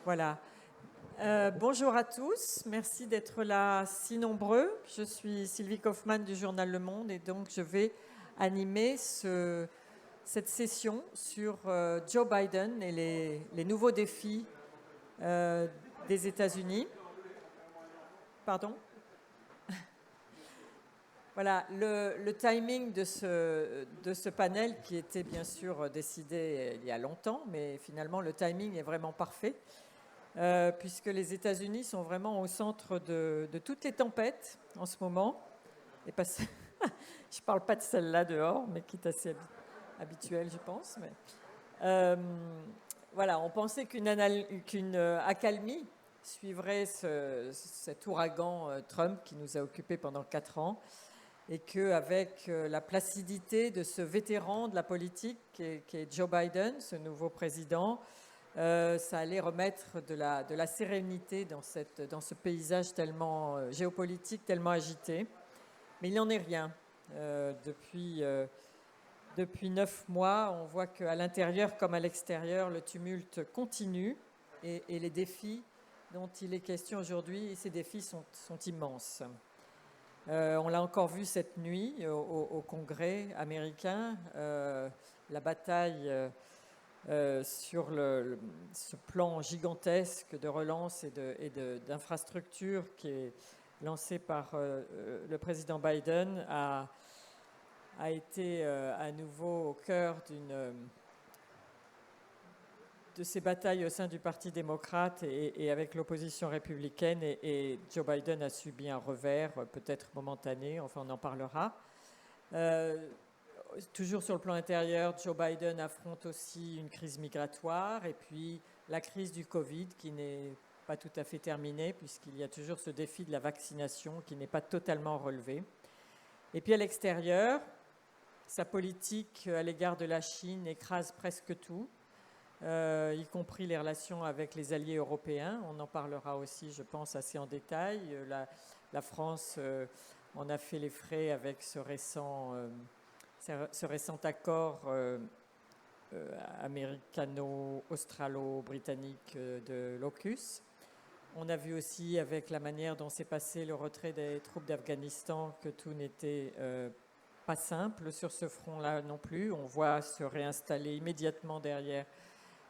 Voilà. Bonjour à tous, merci d'être là si nombreux. Je suis Sylvie Kaufmann du journal Le Monde et donc je vais animer cette session sur Joe Biden et les nouveaux défis euh, des États-Unis. Pardon? Voilà, le timing de ce panel qui était bien sûr décidé il y a longtemps, mais finalement le timing est vraiment parfait. Puisque les États-Unis sont vraiment au centre de toutes les tempêtes en ce moment. Et pas, je ne parle pas de celle-là dehors, mais qui est assez habituelle, je pense. Mais, euh, voilà, on pensait qu'une accalmie suivrait cet ouragan Trump qui nous a occupés pendant 4 ans et qu'avec la placidité de ce vétéran de la politique qui est Joe Biden, ce nouveau président, ça allait remettre de la sérénité dans ce paysage tellement géopolitique, tellement agité. Mais il n'en est rien. Depuis 9 mois, on voit qu'à l'intérieur comme à l'extérieur, le tumulte continue et les défis dont il est question aujourd'hui, ces défis sont immenses. On l'a encore vu cette nuit au Congrès américain, la bataille sur ce plan gigantesque de relance et d'infrastructure qui est lancé par le président Biden a été à nouveau au cœur de ces batailles au sein du Parti démocrate et avec l'opposition républicaine. Et Joe Biden a subi un revers, peut-être momentané, enfin on en parlera. Toujours sur le plan intérieur, Joe Biden affronte aussi une crise migratoire et puis la crise du Covid qui n'est pas tout à fait terminée puisqu'il y a toujours ce défi de la vaccination qui n'est pas totalement relevé. Et puis à l'extérieur, sa politique à l'égard de la Chine écrase presque tout, y compris les relations avec les alliés européens. On en parlera aussi, je pense, assez en détail. La France en a fait les frais avec ce récent accord américano-australo-britannique de l'AUKUS. On a vu aussi avec la manière dont s'est passé le retrait des troupes d'Afghanistan que tout n'était pas simple sur ce front-là non plus. On voit se réinstaller immédiatement derrière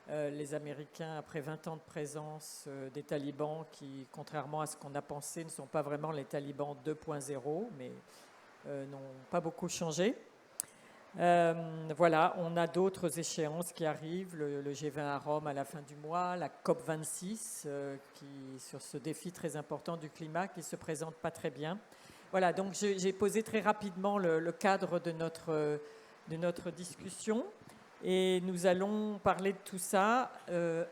les Américains après 20 ans de présence des talibans qui, contrairement à ce qu'on a pensé, ne sont pas vraiment les talibans 2.0, mais n'ont pas beaucoup changé. Voilà, on a d'autres échéances qui arrivent, le G20 à Rome à la fin du mois, la COP26 sur ce défi très important du climat qui se présente pas très bien. Voilà, donc j'ai posé très rapidement le cadre de notre discussion et nous allons parler de tout ça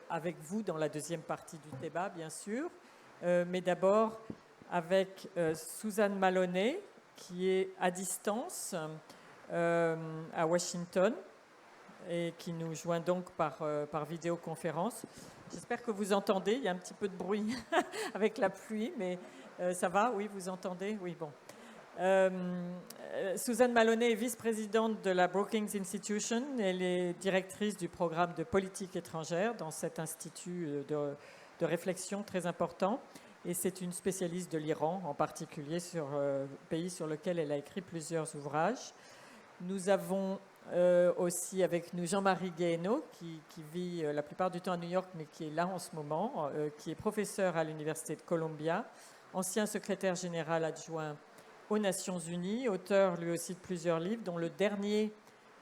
avec vous dans la deuxième partie du débat, bien sûr, mais d'abord avec Suzanne Maloney qui est à distance à Washington et qui nous joint donc par vidéoconférence. J'espère que vous entendez, il y a un petit peu de bruit avec la pluie, mais ça va, oui, vous entendez? Oui, bon. Suzanne Maloney est vice-présidente de la Brookings Institution. Elle est directrice du programme de politique étrangère dans cet institut de réflexion très important. Et c'est une spécialiste de l'Iran, en particulier pays sur lequel elle a écrit plusieurs ouvrages. Nous avons aussi avec nous Jean-Marie Guéhenno, qui vit la plupart du temps à New York, mais qui est là en ce moment, qui est professeur à l'Université de Columbia, ancien secrétaire général adjoint aux Nations Unies, auteur lui aussi de plusieurs livres, dont le dernier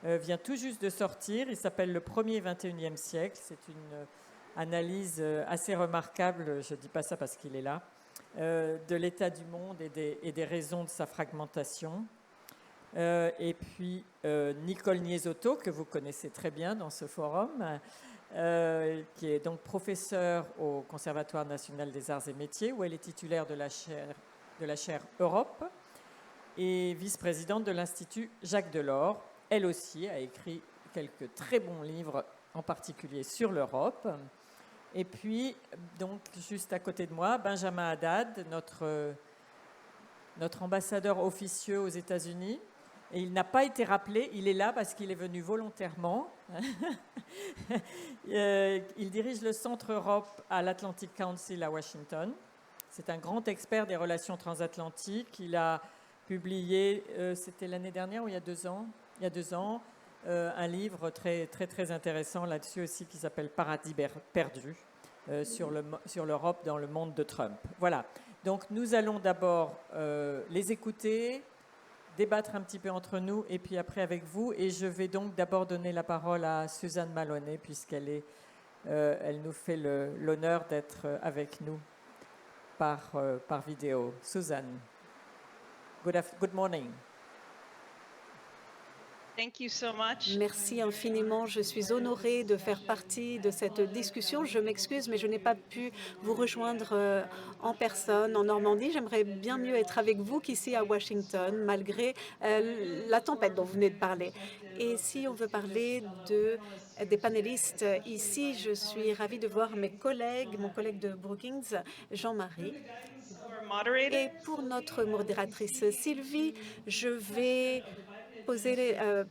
vient tout juste de sortir. Il s'appelle Le premier 21e siècle. C'est une analyse assez remarquable, je ne dis pas ça parce qu'il est là, de l'état du monde et des raisons de sa fragmentation. Et puis Nicole Niesotto, que vous connaissez très bien dans ce forum, qui est donc professeure au Conservatoire national des arts et métiers, où elle est titulaire de la chaire Europe, et vice-présidente de l'Institut Jacques Delors. Elle aussi a écrit quelques très bons livres, en particulier sur l'Europe. Et puis, donc, juste à côté de moi, Benjamin Haddad, notre ambassadeur officieux aux États-Unis, Et il n'a pas été rappelé, il est là parce qu'il est venu volontairement. Il dirige le Centre Europe à l'Atlantic Council à Washington. C'est un grand expert des relations transatlantiques. Il a publié, c'était l'année dernière ou il y a 2 ans? Il y a 2 ans, un livre très, très, très intéressant là-dessus aussi qui s'appelle Paradis perdu, sur l'Europe dans le monde de Trump. Voilà. Donc nous allons d'abord les écouter, débattre un petit peu entre nous et puis après avec vous. Et je vais donc d'abord donner la parole à Suzanne Maloney puisqu'elle elle nous fait l'honneur d'être avec nous par vidéo. Suzanne, good morning. Thank you so much. Merci infiniment. Je suis honorée de faire partie de cette discussion. Je m'excuse, mais je n'ai pas pu vous rejoindre en personne en Normandie. J'aimerais bien mieux être avec vous qu'ici à Washington, malgré la tempête dont vous venez de parler. Et si on veut parler des panélistes ici, je suis ravie de voir mon collègue de Brookings, Jean-Marie. Et pour notre modératrice Sylvie, je vais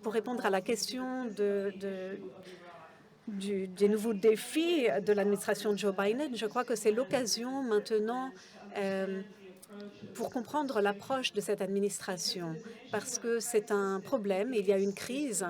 pour répondre à la question des nouveaux défis de l'administration Joe Biden. Je crois que c'est l'occasion maintenant pour comprendre l'approche de cette administration, parce que c'est un problème. Il y a une crise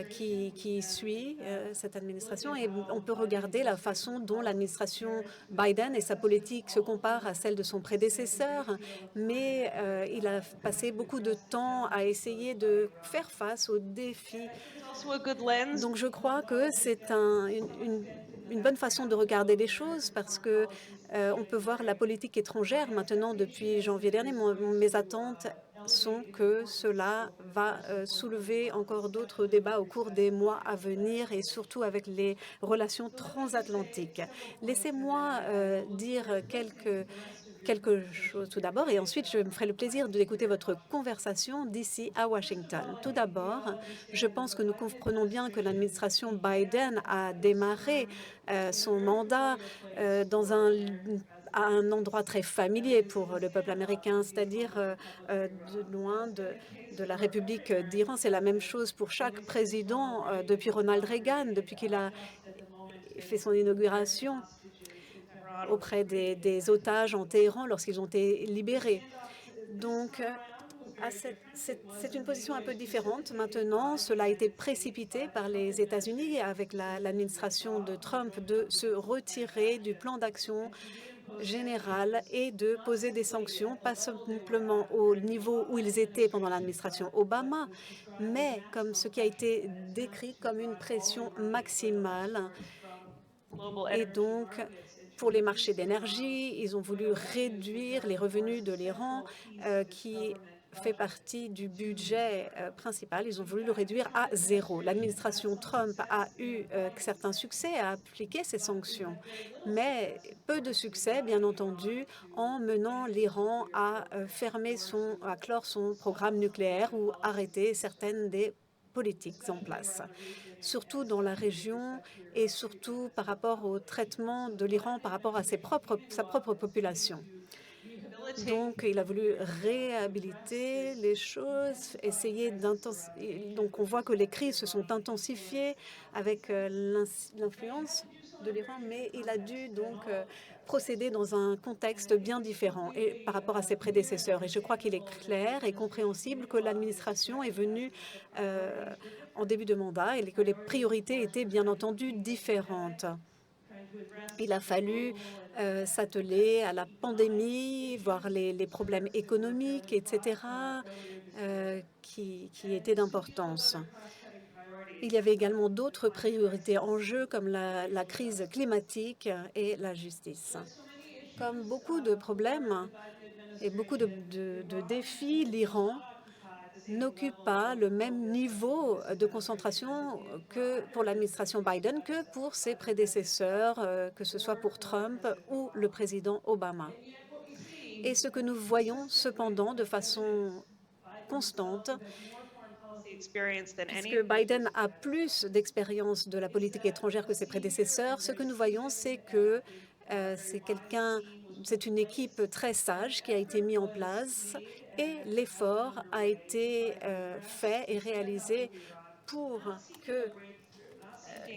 qui suit cette administration et on peut regarder la façon dont l'administration Biden et sa politique se comparent à celle de son prédécesseur, mais il a passé beaucoup de temps à essayer de faire face aux défis. Donc je crois que c'est une bonne façon de regarder les choses parce que on peut voir la politique étrangère maintenant depuis janvier dernier. Mes attentes sont que cela va soulever encore d'autres débats au cours des mois à venir et surtout avec les relations transatlantiques. Laissez-moi dire quelque chose tout d'abord et ensuite je me ferai le plaisir d'écouter votre conversation d'ici à Washington. Tout d'abord, je pense que nous comprenons bien que l'administration Biden a démarré son mandat à un endroit très familier pour le peuple américain, c'est-à-dire loin de la République d'Iran. C'est la même chose pour chaque président depuis Ronald Reagan, depuis qu'il a fait son inauguration auprès des otages en Téhéran lorsqu'ils ont été libérés. Donc, c'est une position un peu différente. Maintenant, cela a été précipité par les États-Unis avec l'administration de Trump de se retirer du plan d'action général et de poser des sanctions, pas simplement au niveau où ils étaient pendant l'administration Obama, mais comme ce qui a été décrit comme une pression maximale. Et donc, pour les marchés d'énergie, ils ont voulu réduire les revenus de l'Iran, qui fait partie du budget principal. Ils ont voulu le réduire à 0. L'administration Trump a eu certains succès à appliquer ces sanctions, mais peu de succès, bien entendu, en menant l'Iran à clore son programme nucléaire ou arrêter certaines des politiques en place, surtout dans la région et surtout par rapport au traitement de l'Iran par rapport à sa propre population. Donc, il a voulu réhabiliter les choses, donc, on voit que les crises se sont intensifiées avec l'influence de l'Iran, mais il a dû donc procéder dans un contexte bien différent et par rapport à ses prédécesseurs. Et je crois qu'il est clair et compréhensible que l'administration est venue en début de mandat et que les priorités étaient bien entendu différentes. Il a fallu s'atteler à la pandémie, voir les problèmes économiques, etc., qui étaient d'importance. Il y avait également d'autres priorités en jeu, comme la crise climatique et la justice. Comme beaucoup de problèmes et beaucoup de défis, l'Iran n'occupe pas le même niveau de concentration que pour l'administration Biden que pour ses prédécesseurs, que ce soit pour Trump ou le président Obama. Et ce que nous voyons cependant de façon constante, puisque Biden a plus d'expérience de la politique étrangère que ses prédécesseurs, ce que nous voyons, c'est que c'est une équipe très sage qui a été mise en place et l'effort a été fait et réalisé pour que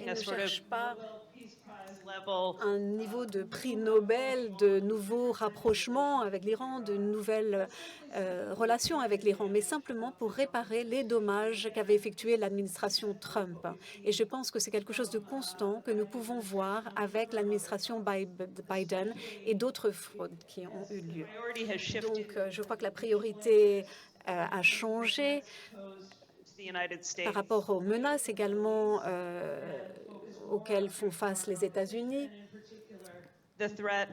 ne cherche pas un niveau de prix Nobel, de nouveaux rapprochements avec l'Iran, de nouvelles relations avec l'Iran, mais simplement pour réparer les dommages qu'avait effectués l'administration Trump. Et je pense que c'est quelque chose de constant que nous pouvons voir avec l'administration Biden et d'autres fraudes qui ont eu lieu. Donc, je crois que la priorité a changé par rapport aux menaces également auxquelles font face les États-Unis.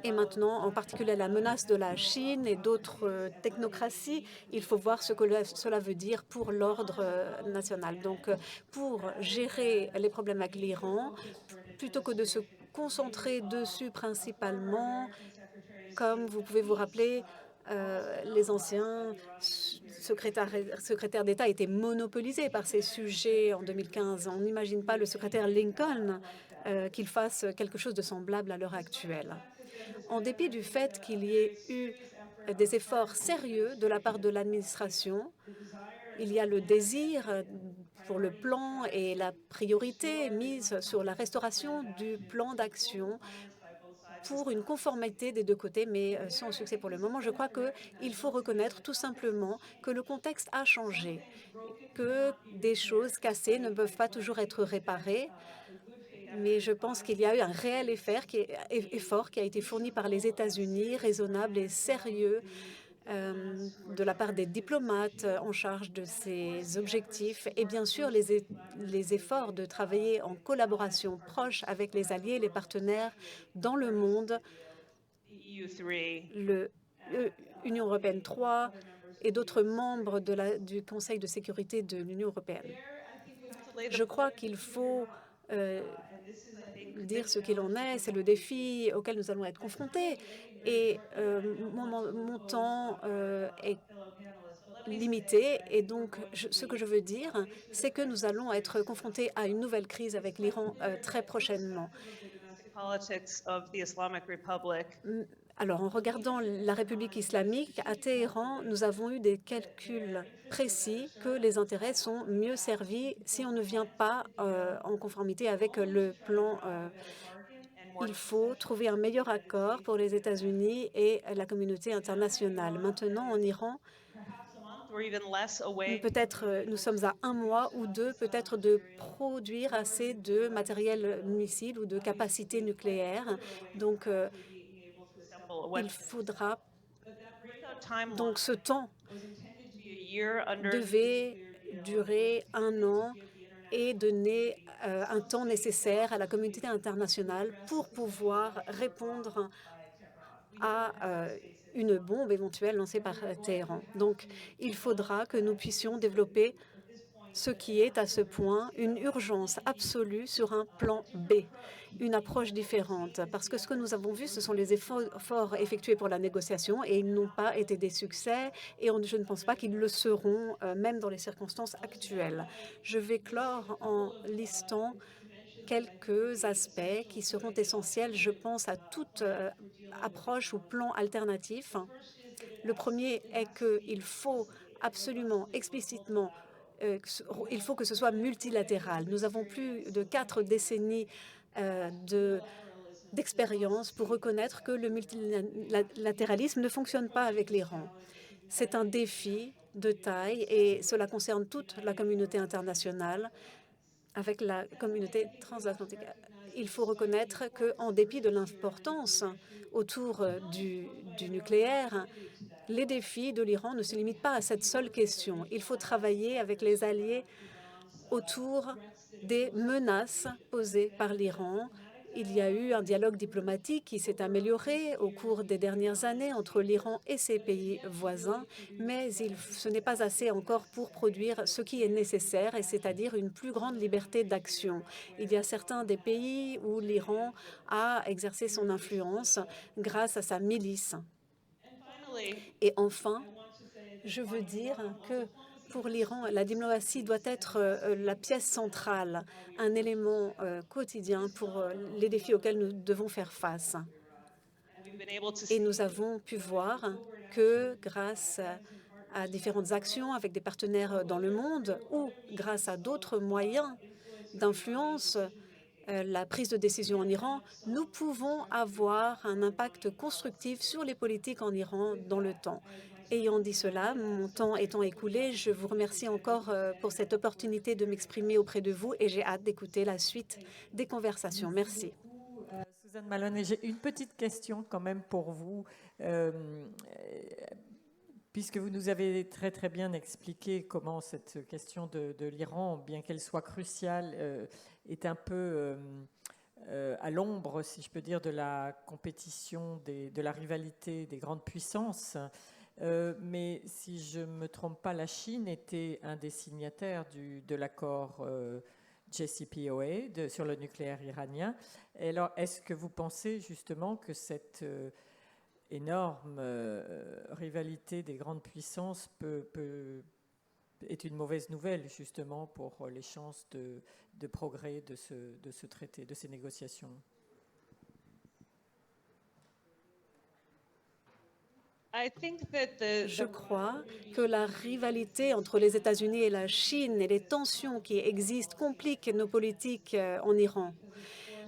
Et maintenant, en particulier la menace de la Chine et d'autres technocraties, il faut voir ce que cela veut dire pour l'ordre national. Donc, pour gérer les problèmes avec l'Iran, plutôt que de se concentrer dessus principalement, comme vous pouvez vous rappeler, les anciens secrétaires d'État étaient monopolisés par ces sujets en 2015. On n'imagine pas le secrétaire Lincoln qu'il fasse quelque chose de semblable à l'heure actuelle. En dépit du fait qu'il y ait eu des efforts sérieux de la part de l'administration, il y a le désir pour le plan et la priorité mise sur la restauration du plan d'action pour une conformité des deux côtés, mais sans succès pour le moment. Je crois qu'il faut reconnaître tout simplement que le contexte a changé, que des choses cassées ne peuvent pas toujours être réparées, mais je pense qu'il y a eu un réel effort qui a été fourni par les États-Unis, raisonnable et sérieux, de la part des diplomates en charge de ces objectifs et bien sûr les efforts de travailler en collaboration proche avec les alliés et les partenaires dans le monde, l'Union européenne 3 et d'autres membres du Conseil de sécurité de l'Union européenne. Je crois qu'il faut dire ce qu'il en est, c'est le défi auquel nous allons être confrontés. Et mon temps est limité. Et donc, ce que je veux dire, c'est que nous allons être confrontés à une nouvelle crise avec l'Iran très prochainement. Alors, en regardant la République islamique, à Téhéran, nous avons eu des calculs précis que les intérêts sont mieux servis si on ne vient pas en conformité avec le plan. Il faut trouver un meilleur accord pour les États-Unis et la internationale. Maintenant, en Iran, peut-être nous sommes à 1 mois ou 2, peut-être de produire assez de matériel missile ou de capacité nucléaire. Donc, il faudra donc ce temps devait durer 1 an et donner un temps nécessaire à la communauté internationale pour pouvoir répondre à une bombe éventuelle lancée par Téhéran. Donc, il faudra que nous puissions développer ce qui est à ce point une urgence absolue sur un plan B, une approche différente. Parce que ce que nous avons vu, ce sont les efforts effectués pour la négociation et ils n'ont pas été des succès et je ne pense pas qu'ils le seront, même dans les circonstances actuelles. Je vais clore en listant quelques aspects qui seront essentiels, je pense, à toute approche ou plan alternatif. Le premier est qu'il faut absolument, explicitement, il faut que ce soit multilatéral. Nous avons plus de 4 décennies d'expérience pour reconnaître que le multilatéralisme ne fonctionne pas avec l'Iran. C'est un défi de taille et cela concerne toute la communauté internationale avec la communauté transatlantique. Il faut reconnaître qu'en dépit de l'importance autour du nucléaire, les défis de l'Iran ne se limitent pas à cette seule question. Il faut travailler avec les alliés autour des menaces posées par l'Iran. Il y a eu un dialogue diplomatique qui s'est amélioré au cours des dernières années entre l'Iran et ses pays voisins, mais ce n'est pas assez encore pour produire ce qui est nécessaire, et c'est-à-dire une plus grande liberté d'action. Il y a certains des pays où l'Iran a exercé son influence grâce à sa milice. Et enfin, je veux dire que pour l'Iran, la diplomatie doit être la pièce centrale, un élément quotidien pour les défis auxquels nous devons faire face. Et nous avons pu voir que grâce à différentes actions avec des partenaires dans le monde ou grâce à d'autres moyens d'influence la prise de décision en Iran, nous pouvons avoir un impact constructif sur les politiques en Iran dans le temps. Ayant dit cela, mon temps étant écoulé, je vous remercie encore pour cette opportunité de m'exprimer auprès de vous et j'ai hâte d'écouter la suite des conversations. Merci. Suzanne Malone, et j'ai une petite question quand même pour vous. Puisque vous nous avez très très bien expliqué comment cette question de l'Iran, bien qu'elle soit cruciale, est un peu à l'ombre, si je peux dire, de la compétition, de la rivalité des grandes puissances. Mais si je ne me trompe pas, la Chine était un des signataires de l'accord JCPOA sur le nucléaire iranien. Et alors, est-ce que vous pensez justement que cette énorme rivalité des grandes puissances est une mauvaise nouvelle justement pour les chances de progrès de ce traité, de ces négociations? Je crois que la rivalité entre les États-Unis et la Chine et les tensions qui existent compliquent nos politiques en Iran.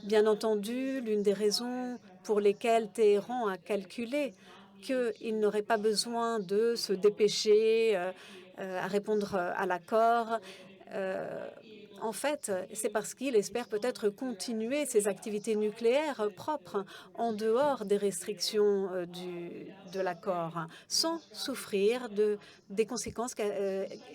Bien entendu, l'une des raisons pour lesquelles Téhéran a calculé qu'il n'aurait pas besoin de se dépêcher à répondre à l'accord, en fait, c'est parce qu'il espère peut-être continuer ses activités nucléaires propres en dehors des restrictions de l'accord, sans souffrir des conséquences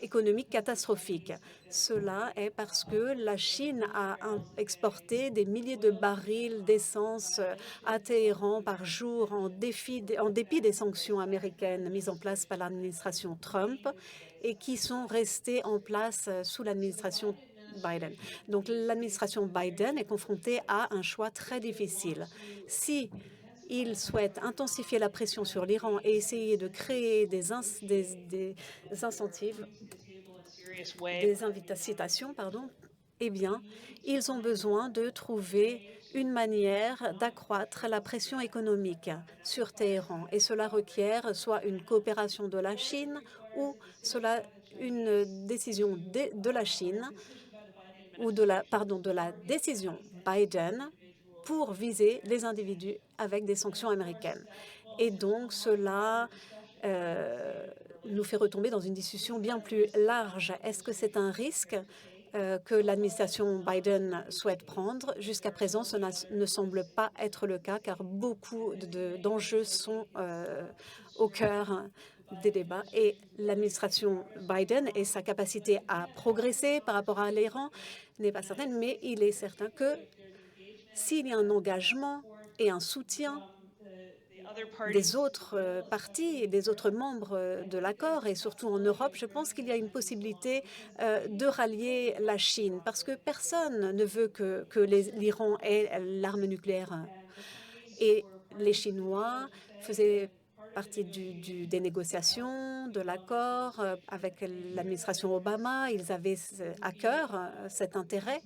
économiques catastrophiques. Cela est parce que la Chine a exporté des milliers de barils d'essence à Téhéran par jour en dépit des sanctions américaines mises en place par l'administration Trump et qui sont restées en place sous l'administration Biden. Donc l'administration Biden est confrontée à un choix très difficile. Si il souhaite intensifier la pression sur l'Iran et essayer de créer des incentives, des incitations, eh bien, ils ont besoin de trouver une manière d'accroître la pression économique sur Téhéran. Et cela requiert soit une coopération de la Chine ou une décision de la Chine ou de la décision Biden pour viser les individus avec des sanctions américaines. Et donc, cela nous fait retomber dans une discussion bien plus large. Est-ce que c'est un risque que l'administration Biden souhaite prendre? Jusqu'à présent, cela ne semble pas être le cas, car beaucoup d'enjeux sont au cœur des débats. Et l'administration Biden et sa capacité à progresser par rapport à l'Iran n'est pas certaine, mais il est certain que s'il y a un engagement et un soutien des autres parties et des autres membres de l'accord, et surtout en Europe, je pense qu'il y a une possibilité de rallier la Chine, parce que personne ne veut que l'Iran ait l'arme nucléaire. Et les Chinois faisaient partie des négociations, de l'accord avec l'administration Obama. Ils avaient à cœur cet intérêt.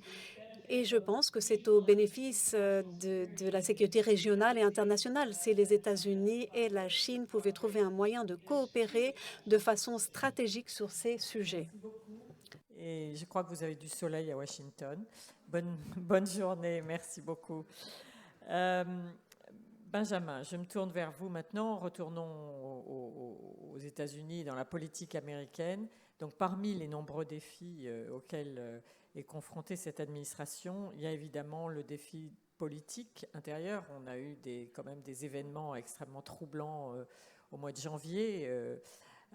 Et je pense que c'est au bénéfice de la sécurité régionale et internationale si les États-Unis et la Chine pouvaient trouver un moyen de coopérer de façon stratégique sur ces sujets. Et je crois que vous avez du soleil à Washington. Bonne journée, merci beaucoup. Benjamin, je me tourne vers vous maintenant. Retournons aux États-Unis, dans la politique américaine. Donc, parmi les nombreux défis auxquels est confrontée cette administration, il y a évidemment le défi politique intérieur. On a eu quand même des événements extrêmement troublants au mois de janvier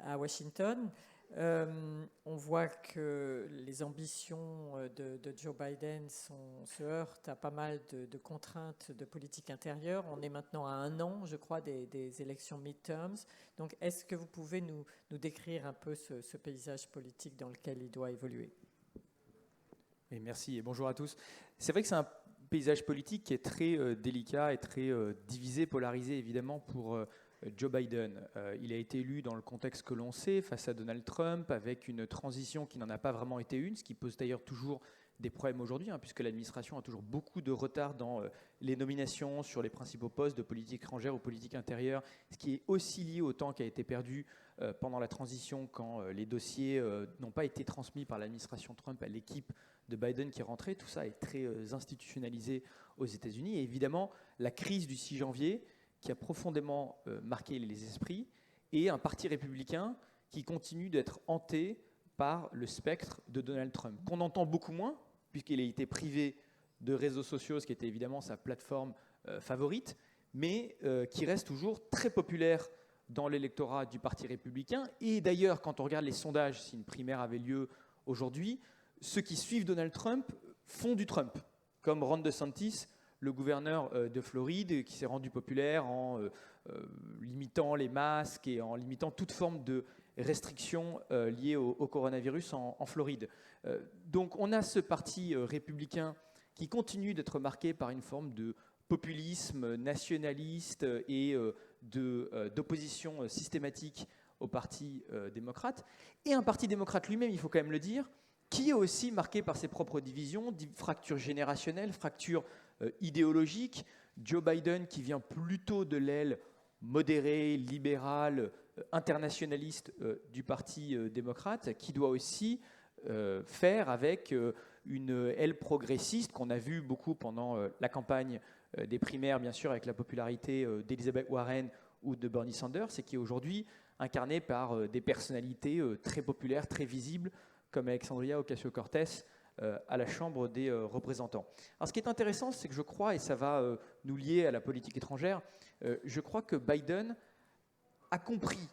à Washington. On voit que les ambitions de Joe Biden se heurtent à pas mal de contraintes de politique intérieure. On est maintenant à 1 an, je crois, des élections midterms. Donc, est-ce que vous pouvez nous décrire un peu ce paysage politique dans lequel il doit évoluer? Oui, merci et bonjour à tous. C'est vrai que c'est un paysage politique qui est très délicat et très divisé, polarisé évidemment pour Joe Biden. Il a été élu dans le contexte que l'on sait, face à Donald Trump, avec une transition qui n'en a pas vraiment été une, ce qui pose d'ailleurs toujours des problèmes aujourd'hui, puisque l'administration a toujours beaucoup de retard dans les nominations sur les principaux postes de politique étrangère ou politique intérieure, ce qui est aussi lié au temps qui a été perdu pendant la transition, quand les dossiers n'ont pas été transmis par l'administration Trump à l'équipe de Biden qui est rentrée. Tout ça est très institutionnalisé aux États-Unis. Et évidemment, la crise du 6 janvier qui a profondément marqué les esprits, et un parti républicain qui continue d'être hanté par le spectre de Donald Trump, qu'on entend beaucoup moins, puisqu'il a été privé de réseaux sociaux, ce qui était évidemment sa plateforme favorite, mais qui reste toujours très populaire dans l'électorat du Parti républicain. Et d'ailleurs, quand on regarde les sondages, si une primaire avait lieu aujourd'hui, ceux qui suivent Donald Trump font du Trump, comme Ron DeSantis, le gouverneur de Floride, qui s'est rendu populaire en limitant les masques et en limitant toute forme de restrictions liées au coronavirus en Floride. Donc on a ce parti républicain qui continue d'être marqué par une forme de populisme nationaliste et d'opposition systématique au parti démocrate, et un parti démocrate lui-même, il faut quand même le dire, qui est aussi marqué par ses propres divisions, fractures générationnelles, fractures idéologiques. Joe Biden, qui vient plutôt de l'aile modérée, libérale, internationaliste du Parti démocrate, qui doit aussi faire avec une aile progressiste qu'on a vu beaucoup pendant la campagne des primaires, bien sûr, avec la popularité d'Elizabeth Warren ou de Bernie Sanders, et qui est aujourd'hui incarnée par des personnalités très populaires, très visibles, comme Alexandria Ocasio-Cortez à la Chambre des représentants. Alors, ce qui est intéressant, c'est que je crois, et ça va nous lier à la politique étrangère, je crois que Biden a compris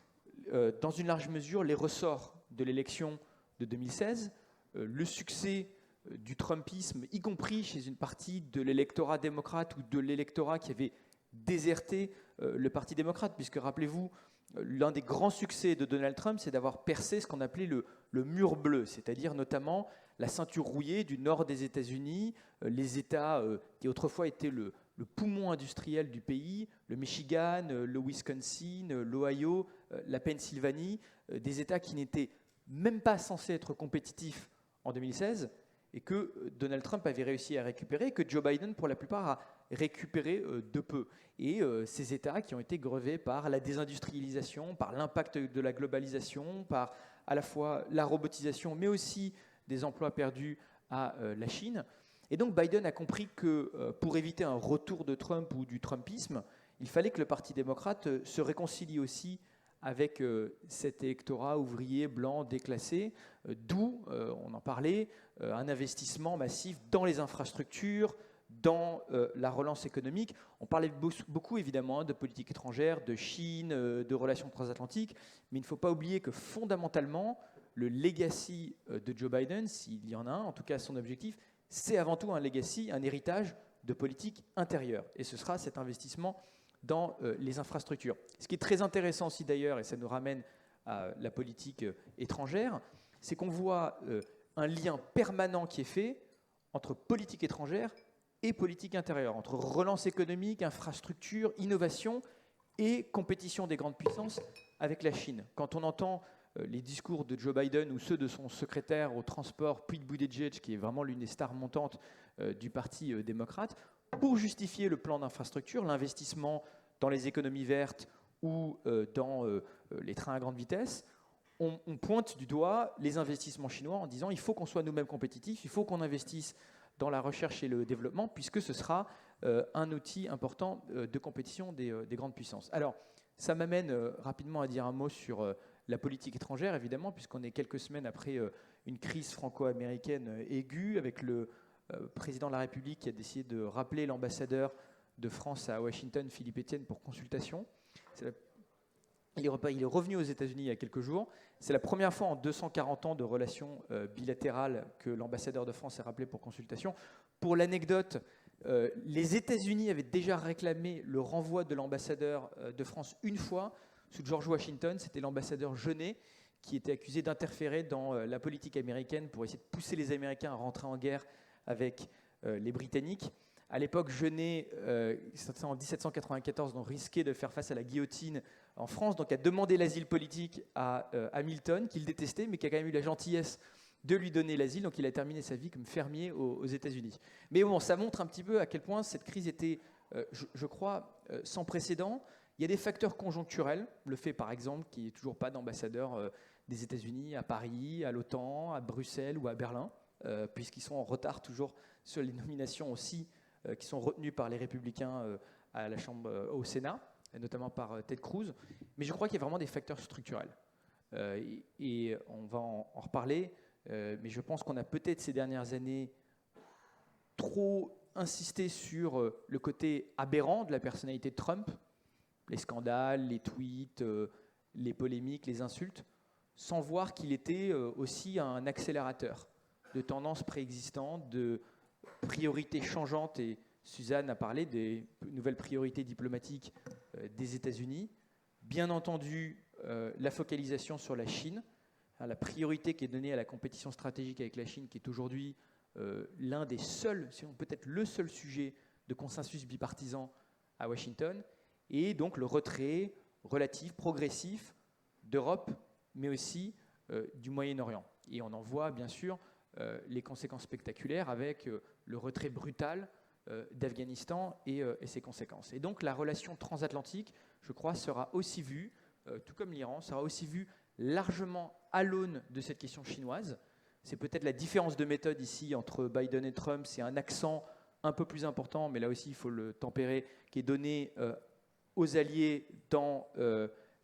dans une large mesure les ressorts de l'élection de 2016, le succès du Trumpisme, y compris chez une partie de l'électorat démocrate ou de l'électorat qui avait déserté le Parti démocrate, puisque rappelez-vous, l'un des grands succès de Donald Trump, c'est d'avoir percé ce qu'on appelait le mur bleu, c'est-à-dire notamment la ceinture rouillée du nord des États-Unis, les États qui autrefois étaient le poumon industriel du pays, le Michigan, le Wisconsin, l'Ohio, la Pennsylvanie, des États qui n'étaient même pas censés être compétitifs en 2016, et que Donald Trump avait réussi à récupérer, que Joe Biden, pour la plupart, a récupéré de peu. Et ces États qui ont été grevés par la désindustrialisation, par l'impact de la globalisation, par à la fois la robotisation, mais aussi des emplois perdus à la Chine. Et donc Biden a compris que pour éviter un retour de Trump ou du Trumpisme, il fallait que le Parti démocrate se réconcilie aussi avec cet électorat ouvrier blanc déclassé, d'où, on en parlait, un investissement massif dans les infrastructures, dans la relance économique. On parlait beaucoup évidemment de politique étrangère, de Chine, de relations transatlantiques, mais il ne faut pas oublier que fondamentalement, le legacy de Joe Biden, s'il y en a un, en tout cas son objectif, c'est avant tout un legacy, un héritage de politique intérieure. Et ce sera cet investissement dans les infrastructures. Ce qui est très intéressant aussi d'ailleurs, et ça nous ramène à la politique étrangère, c'est qu'on voit un lien permanent qui est fait entre politique étrangère et politique intérieure, entre relance économique, infrastructure, innovation et compétition des grandes puissances avec la Chine. Quand on entend les discours de Joe Biden ou ceux de son secrétaire au transport, Pete Buttigieg, qui est vraiment l'une des stars montantes du Parti démocrate, pour justifier le plan d'infrastructure, l'investissement dans les économies vertes ou dans les trains à grande vitesse, on pointe du doigt les investissements chinois en disant il faut qu'on soit nous-mêmes compétitifs, il faut qu'on investisse dans la recherche et le développement, puisque ce sera un outil important de compétition des grandes puissances. Alors, ça m'amène rapidement à dire un mot sur la politique étrangère, évidemment, puisqu'on est quelques semaines après une crise franco-américaine aiguë, avec le président de la République qui a décidé de rappeler l'ambassadeur de France à Washington, Philippe Etienne, pour consultation. Il est revenu aux États-Unis il y a quelques jours. C'est la première fois en 240 ans de relations bilatérales que l'ambassadeur de France est rappelé pour consultation. Pour l'anecdote, les États-Unis avaient déjà réclamé le renvoi de l'ambassadeur de France une fois, sous George Washington. C'était l'ambassadeur Genet qui était accusé d'interférer dans la politique américaine pour essayer de pousser les Américains à rentrer en guerre avec les Britanniques. À l'époque, Genet, en 1794, donc risquait de faire face à la guillotine en France, donc a demandé l'asile politique à Hamilton, qu'il détestait, mais qui a quand même eu la gentillesse de lui donner l'asile. Donc il a terminé sa vie comme fermier aux États-Unis. Mais bon, ça montre un petit peu à quel point cette crise était, je crois, sans précédent. Il y a des facteurs conjoncturels. Le fait, par exemple, qu'il n'y ait toujours pas d'ambassadeur des États-Unis à Paris, à l'OTAN, à Bruxelles ou à Berlin, puisqu'ils sont en retard toujours sur les nominations aussi qui sont retenues par les républicains à la Chambre, au Sénat, et notamment par Ted Cruz. Mais je crois qu'il y a vraiment des facteurs structurels. Et on va en reparler, mais je pense qu'on a peut-être ces dernières années trop insisté sur le côté aberrant de la personnalité de Trump, les scandales, les tweets, les polémiques, les insultes, sans voir qu'il était aussi un accélérateur de tendances préexistantes, de priorités changeantes. Et Suzanne a parlé des nouvelles priorités diplomatiques des États-Unis. Bien entendu, la focalisation sur la Chine, la priorité qui est donnée à la compétition stratégique avec la Chine, qui est aujourd'hui l'un des seuls, sinon peut-être le seul sujet de consensus bipartisan à Washington, et donc le retrait relatif, progressif d'Europe, mais aussi du Moyen-Orient. Et on en voit bien sûr les conséquences spectaculaires avec le retrait brutal d'Afghanistan et ses conséquences. Et donc la relation transatlantique, je crois, sera aussi vue, tout comme l'Iran, sera aussi vue largement à l'aune de cette question chinoise. C'est peut-être la différence de méthode ici entre Biden et Trump, c'est un accent un peu plus important, mais là aussi il faut le tempérer, qui est donné aux alliés dans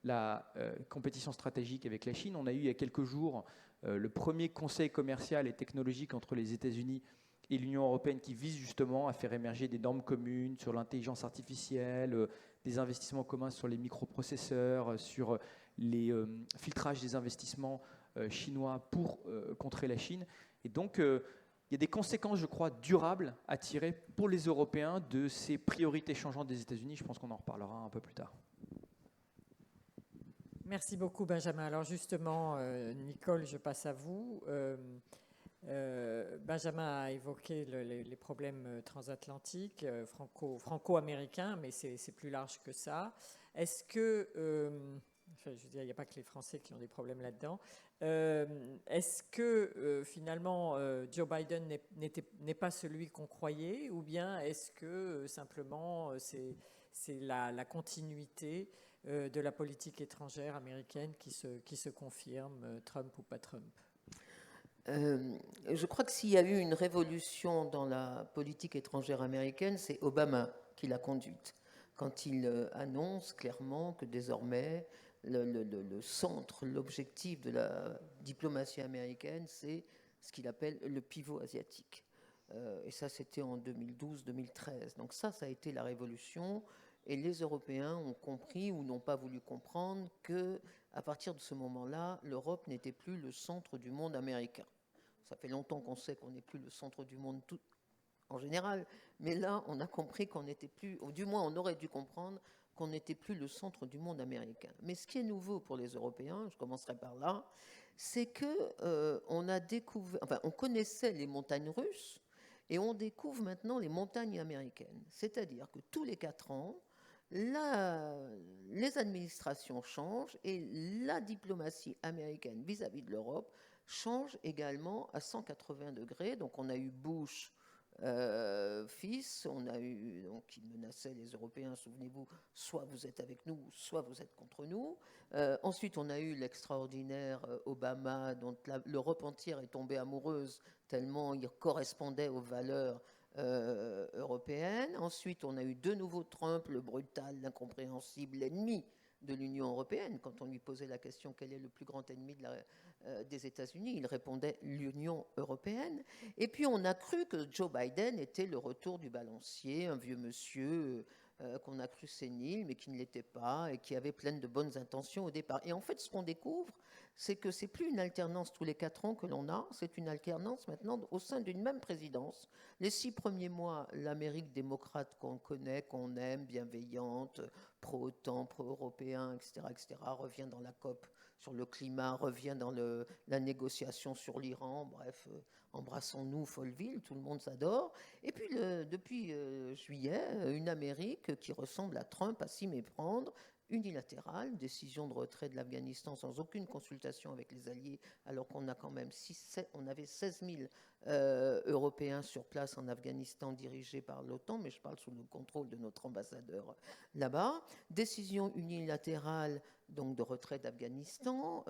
la compétition stratégique avec la Chine. On a eu il y a quelques jours le premier conseil commercial et technologique entre les États-Unis et l'Union européenne qui vise justement à faire émerger des normes communes sur l'intelligence artificielle, des investissements communs sur les microprocesseurs, sur les filtrages des investissements chinois pour contrer la Chine. Et donc, il y a des conséquences, je crois, durables à tirer pour les Européens de ces priorités changeantes des États-Unis. Je pense qu'on en reparlera un peu plus tard. Merci beaucoup, Benjamin. Alors justement, Nicole, je passe à vous. Benjamin a évoqué les problèmes transatlantiques, franco-américains, mais c'est plus large que ça. Est-ce que, je veux dire, il n'y a pas que les Français qui ont des problèmes là-dedans, est-ce que finalement Joe Biden n'est pas celui qu'on croyait, ou bien est-ce que simplement c'est la continuité de la politique étrangère américaine qui se confirme, Trump ou pas Trump? Je crois que s'il y a eu une révolution dans la politique étrangère américaine, c'est Obama qui l'a conduite. Quand il annonce clairement que désormais, le centre, l'objectif de la diplomatie américaine, c'est ce qu'il appelle le pivot asiatique. Et ça, c'était en 2012-2013. Donc ça a été la révolution. Et les Européens ont compris ou n'ont pas voulu comprendre qu'à partir de ce moment-là, l'Europe n'était plus le centre du monde américain. Ça fait longtemps qu'on sait qu'on n'est plus le centre du monde en général, mais là, on a compris qu'on n'était plus, ou du moins on aurait dû comprendre qu'on n'était plus le centre du monde américain. Mais ce qui est nouveau pour les Européens, je commencerai par là, c'est qu'on a découvert, enfin, on connaissait les montagnes russes et on découvre maintenant les montagnes américaines. C'est-à-dire que tous les 4 ans, les administrations changent et la diplomatie américaine vis-à-vis de l'Europe change également à 180 degrés. Donc on a eu Bush fils, on a eu, donc, qui menaçait les Européens, souvenez-vous, soit vous êtes avec nous, soit vous êtes contre nous. Ensuite on a eu l'extraordinaire Obama, dont l'Europe entière est tombée amoureuse tellement il correspondait aux valeurs européenne. Ensuite, on a eu de nouveau Trump, le brutal, l'incompréhensible, l'ennemi de l'Union européenne. Quand on lui posait la question quel est le plus grand ennemi des États-Unis, il répondait l'Union européenne. Et puis on a cru que Joe Biden était le retour du balancier, un vieux monsieur qu'on a cru sénile, mais qui ne l'était pas et qui avait plein de bonnes intentions au départ. Et en fait, ce qu'on découvre, c'est que c'est plus une alternance tous les 4 ans que l'on a, c'est une alternance maintenant au sein d'une même présidence. Les 6 premiers mois, l'Amérique démocrate qu'on connaît, qu'on aime, bienveillante, pro-OTAN, pro-européen, etc., revient dans la COP sur le climat, revient dans la négociation sur l'Iran, bref, embrassons-nous, Folleville, tout le monde s'adore. Et puis, depuis juillet, une Amérique qui ressemble à Trump à s'y méprendre, unilatérale, décision de retrait de l'Afghanistan sans aucune consultation avec les alliés, alors qu'on a quand même on avait 16 000 Européens sur place en Afghanistan dirigés par l'OTAN, mais je parle sous le contrôle de notre ambassadeur là-bas. Décision unilatérale donc de retrait d'Afghanistan,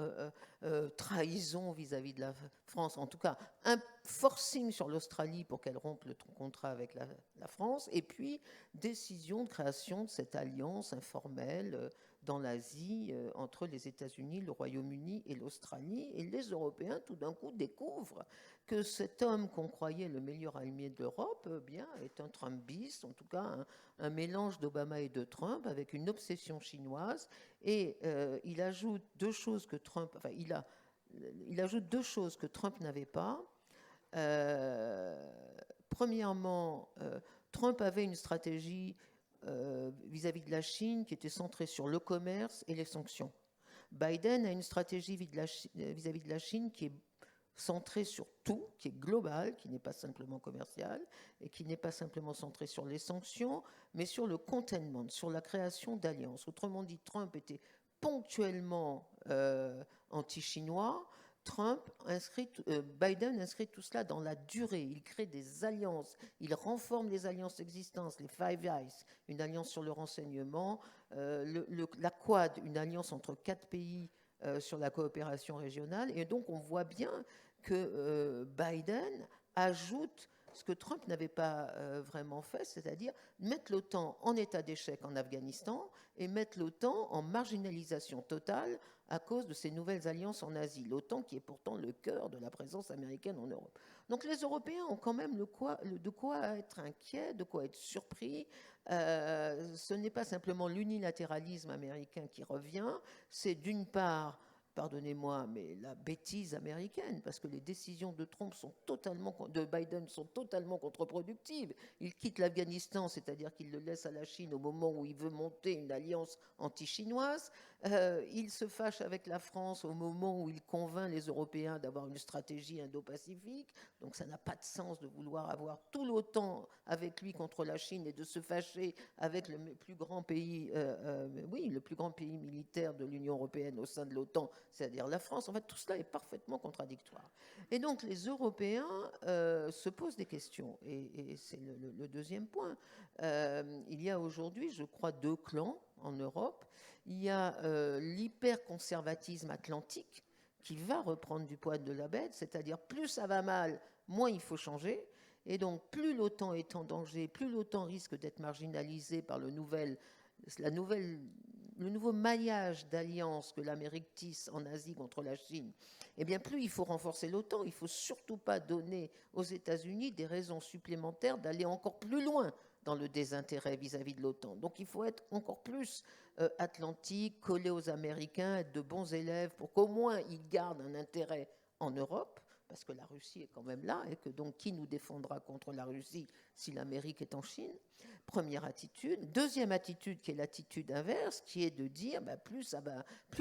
trahison vis-à-vis de la France, en tout cas un forcing sur l'Australie pour qu'elle rompe le contrat avec la France, et puis décision de création de cette alliance informelle dans l'Asie entre les États-Unis, le Royaume-Uni et l'Australie. Et les Européens, tout d'un coup, découvrent que cet homme qu'on croyait le meilleur allié de l'Europe, bien, est un Trumpiste, en tout cas un mélange d'Obama et de Trump, avec une obsession chinoise. Et il ajoute deux choses que Trump, enfin, il ajoute deux choses que Trump n'avait pas. Premièrement, Trump avait une stratégie vis-à-vis de la Chine qui était centrée sur le commerce et les sanctions. Biden a une stratégie vis-à-vis de la Chine qui est centrée sur tout, qui est globale, qui n'est pas simplement commerciale et qui n'est pas simplement centrée sur les sanctions, mais sur le containment, sur la création d'alliances. Autrement dit, Trump était ponctuellement anti-chinois. Biden inscrit tout cela dans la durée. Il crée des alliances, il renforce les alliances existantes, les Five Eyes, une alliance sur le renseignement, la Quad, une alliance entre 4 pays sur la coopération régionale. Et donc on voit bien que Biden ajoute ce que Trump n'avait pas vraiment fait, c'est-à-dire mettre l'OTAN en état d'échec en Afghanistan et mettre l'OTAN en marginalisation totale à cause de ces nouvelles alliances en Asie. L'OTAN qui est pourtant le cœur de la présence américaine en Europe. Donc les Européens ont quand même de quoi être inquiets, de quoi être surpris. Ce n'est pas simplement l'unilatéralisme américain qui revient, c'est d'une part, pardonnez-moi, mais la bêtise américaine, parce que les décisions de Biden sont totalement contre-productives. Il quitte l'Afghanistan, c'est-à-dire qu'il le laisse à la Chine au moment où il veut monter une alliance anti-chinoise. Il se fâche avec la France au moment où il convainc les Européens d'avoir une stratégie indo-pacifique. Donc ça n'a pas de sens de vouloir avoir tout l'OTAN avec lui contre la Chine et de se fâcher avec le plus grand pays, le plus grand pays militaire de l'Union européenne au sein de l'OTAN, c'est-à-dire la France. En fait, tout cela est parfaitement contradictoire. Et donc les Européens se posent des questions. Et c'est le deuxième point. Il y a aujourd'hui, je crois, 2 clans en Europe. Il y a l'hyperconservatisme atlantique qui va reprendre du poil de la bête, c'est-à-dire plus ça va mal, moins il faut changer. Et donc plus l'OTAN est en danger, plus l'OTAN risque d'être marginalisée par le nouveau maillage d'alliances que l'Amérique tisse en Asie contre la Chine, eh bien plus il faut renforcer l'OTAN. Il ne faut surtout pas donner aux États-Unis des raisons supplémentaires d'aller encore plus loin dans le désintérêt vis-à-vis de l'OTAN. Donc il faut être encore plus atlantique, collé aux Américains, être de bons élèves pour qu'au moins ils gardent un intérêt en Europe, parce que la Russie est quand même là, et que donc qui nous défendra contre la Russie si l'Amérique est en Chine? Première attitude. Deuxième attitude, qui est l'attitude inverse, qui est de dire plus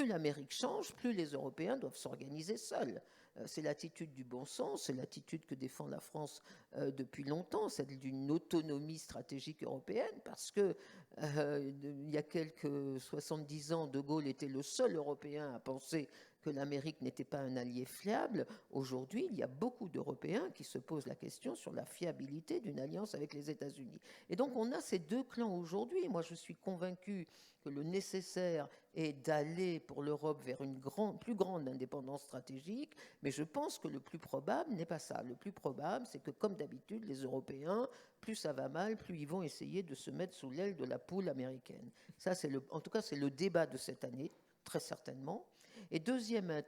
l'Amérique change, plus les Européens doivent s'organiser seuls. C'est l'attitude du bon sens, c'est l'attitude que défend la France depuis longtemps, celle d'une autonomie stratégique européenne, parce que il y a quelques 70 ans, De Gaulle était le seul Européen à penser que l'Amérique n'était pas un allié fiable. Aujourd'hui, il y a beaucoup d'Européens qui se posent la question sur la fiabilité d'une alliance avec les États-Unis. Et donc, on a ces 2 clans aujourd'hui. Moi, je suis convaincu que le nécessaire est d'aller pour l'Europe vers une plus grande indépendance stratégique, mais je pense que le plus probable n'est pas ça. Le plus probable, c'est que, comme d'habitude, les Européens, plus ça va mal, plus ils vont essayer de se mettre sous l'aile de la poule américaine. Ça, en tout cas, c'est le débat de cette année, très certainement. Et deuxième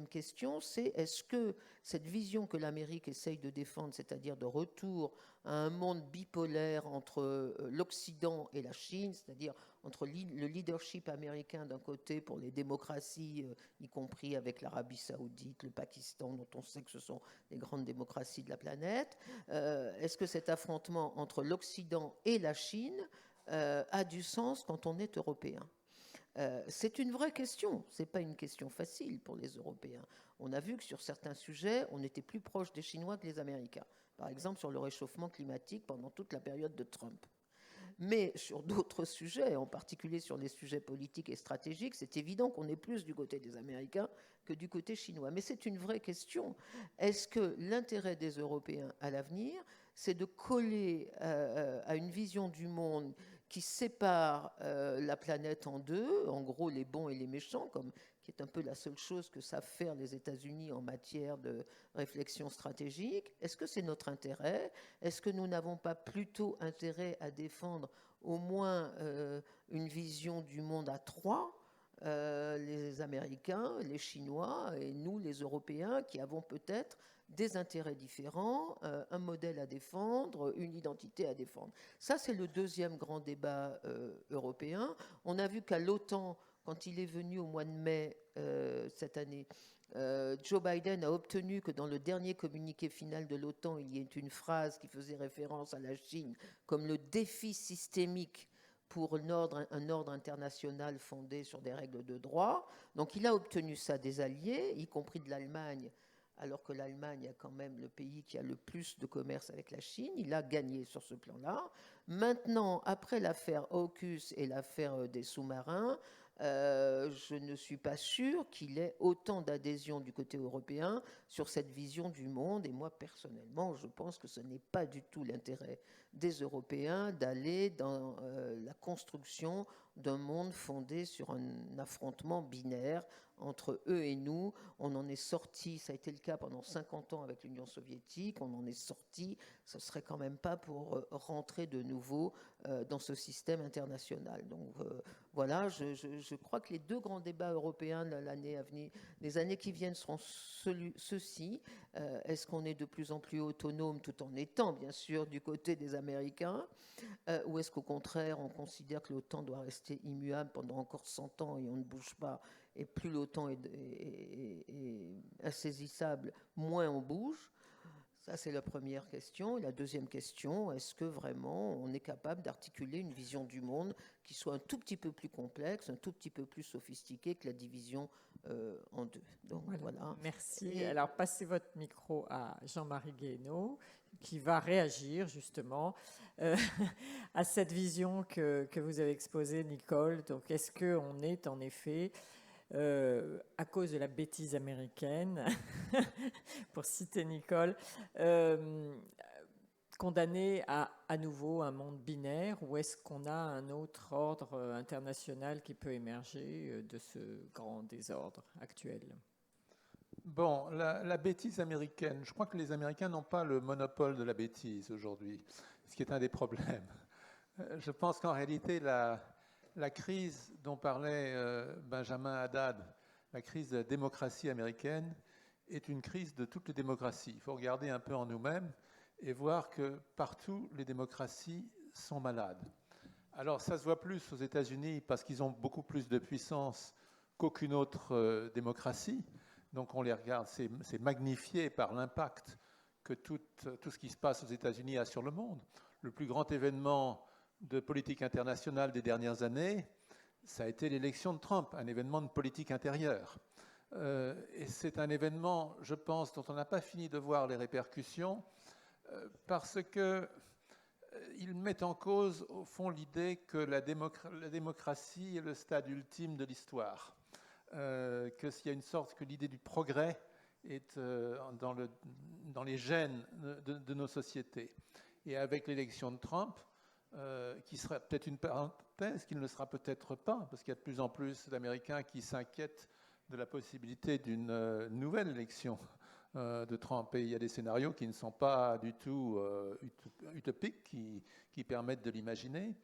question, c'est est-ce que cette vision que l'Amérique essaye de défendre, c'est-à-dire de retour à un monde bipolaire entre l'Occident et la Chine, c'est-à-dire entre le leadership américain d'un côté pour les démocraties, y compris avec l'Arabie saoudite, le Pakistan, dont on sait que ce sont les grandes démocraties de la planète, est-ce que cet affrontement entre l'Occident et la Chine a du sens quand on est européen? C'est une vraie question, ce n'est pas une question facile pour les Européens. On a vu que sur certains sujets, on était plus proche des Chinois que les Américains. Par exemple, sur le réchauffement climatique pendant toute la période de Trump. Mais sur d'autres sujets, en particulier sur les sujets politiques et stratégiques, c'est évident qu'on est plus du côté des Américains que du côté chinois. Mais c'est une vraie question. Est-ce que l'intérêt des Européens à l'avenir, c'est de coller à une vision du monde qui sépare la planète en deux, en gros les bons et les méchants, qui est un peu la seule chose que savent faire les États-Unis en matière de réflexion stratégique? Est-ce que c'est notre intérêt? Est-ce que nous n'avons pas plutôt intérêt à défendre au moins une vision du monde à trois, les Américains, les Chinois et nous, les Européens, qui avons peut-être des intérêts différents, un modèle à défendre, une identité à défendre? Ça, c'est le deuxième grand débat européen. On a vu qu'à l'OTAN, quand il est venu au mois de mai cette année, Joe Biden a obtenu que dans le dernier communiqué final de l'OTAN, il y ait une phrase qui faisait référence à la Chine comme le défi systémique pour un ordre international fondé sur des règles de droit. Donc il a obtenu ça des alliés, y compris de l'Allemagne, alors que l'Allemagne est quand même le pays qui a le plus de commerce avec la Chine. Il a gagné sur ce plan-là. Maintenant, après l'affaire AUKUS et l'affaire des sous-marins, je ne suis pas sûre qu'il ait autant d'adhésion du côté européen sur cette vision du monde. Et moi, personnellement, je pense que ce n'est pas du tout l'intérêt des Européens d'aller dans la construction d'un monde fondé sur un affrontement binaire entre eux et nous. On en est sorti, ça a été le cas pendant 50 ans avec l'Union soviétique, on en est sorti, ce ne serait quand même pas pour rentrer de nouveau dans ce système international. Donc voilà, je crois que les deux grands débats européens de l'année à venir, les années qui viennent seront ceux-ci. Est-ce qu'on est de plus en plus autonome tout en étant bien sûr du côté des Américains, ou est-ce qu'au contraire on considère que l'OTAN doit rester immuable pendant encore 100 ans et on ne bouge pas, et plus l'OTAN est insaisissable, moins on bouge? Ça, c'est la première question. Et la deuxième question, est-ce que vraiment on est capable d'articuler une vision du monde qui soit un tout petit peu plus complexe, un tout petit peu plus sophistiquée que la division en deux? Donc, voilà. Merci. Et alors, passez votre micro à Jean-Marie Guéhenno, qui va réagir justement à cette vision que vous avez exposée, Nicole. Donc, est-ce qu'on est en effet... à cause de la bêtise américaine, pour citer Nicole, condamné à nouveau un monde binaire, ou est-ce qu'on a un autre ordre international qui peut émerger de ce grand désordre actuel? Bon, la bêtise américaine, je crois que les Américains n'ont pas le monopole de la bêtise aujourd'hui, ce qui est un des problèmes. Je pense qu'en réalité, la crise dont parlait Benjamin Haddad, la crise de la démocratie américaine, est une crise de toutes les démocraties. Il faut regarder un peu en nous-mêmes et voir que partout, les démocraties sont malades. Alors, ça se voit plus aux États-Unis parce qu'ils ont beaucoup plus de puissance qu'aucune autre démocratie. Donc, on les regarde, c'est magnifié par l'impact que tout ce qui se passe aux États-Unis a sur le monde. Le plus grand événement de politique internationale des dernières années, ça a été l'élection de Trump, un événement de politique intérieure. Et c'est un événement, je pense, dont on n'a pas fini de voir les répercussions, parce qu'il met en cause, au fond, l'idée que la démocratie est le stade ultime de l'histoire, que s'il y a une sorte que l'idée du progrès est dans les gènes de nos sociétés. Et avec l'élection de Trump, qui sera peut-être une parenthèse, qui ne le sera peut-être pas, parce qu'il y a de plus en plus d'Américains qui s'inquiètent de la possibilité d'une nouvelle élection de Trump. Et il y a des scénarios qui ne sont pas du tout utopiques, qui permettent de l'imaginer.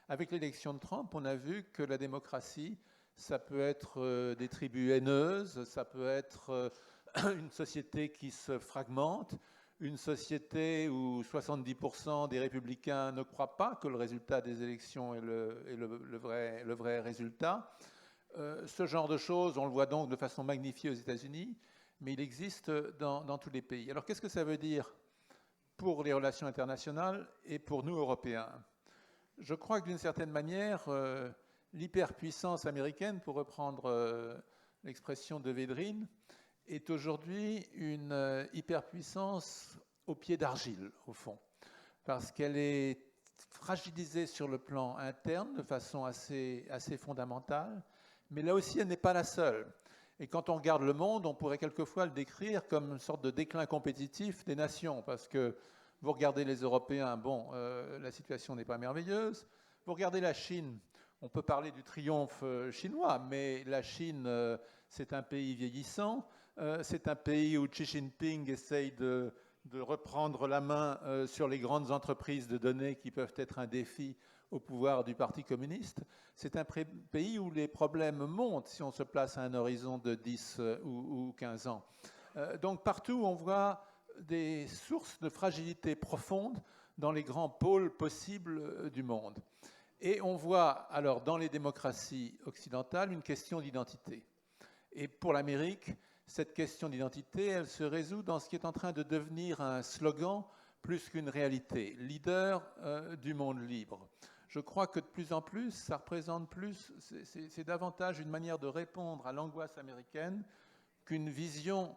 Avec l'élection de Trump, on a vu que la démocratie, ça peut être des tribus haineuses, ça peut être une société qui se fragmente, une société où 70% des républicains ne croient pas que le résultat des élections est le vrai résultat. Ce genre de choses, on le voit donc de façon magnifiée aux États-Unis, mais il existe dans tous les pays. Alors qu'est-ce que ça veut dire pour les relations internationales et pour nous, Européens? Je crois que d'une certaine manière, l'hyperpuissance américaine, pour reprendre l'expression de Védrine, est aujourd'hui une hyperpuissance au pied d'argile, au fond, parce qu'elle est fragilisée sur le plan interne de façon assez fondamentale, mais là aussi, elle n'est pas la seule. Et quand on regarde le monde, on pourrait quelquefois le décrire comme une sorte de déclin compétitif des nations, parce que vous regardez les Européens, bon, la situation n'est pas merveilleuse. Vous regardez la Chine, on peut parler du triomphe chinois, mais la Chine, c'est un pays vieillissant, c'est un pays où Xi Jinping essaye de reprendre la main sur les grandes entreprises de données qui peuvent être un défi au pouvoir du Parti communiste. C'est un pays où les problèmes montent si on se place à un horizon de 10 ou 15 ans. Donc partout, on voit des sources de fragilité profonde dans les grands pôles possibles du monde. Et on voit alors dans les démocraties occidentales une question d'identité. Et pour l'Amérique, cette question d'identité, elle se résout dans ce qui est en train de devenir un slogan plus qu'une réalité. Leader du monde libre. Je crois que de plus en plus, ça représente plus, c'est davantage une manière de répondre à l'angoisse américaine qu'une vision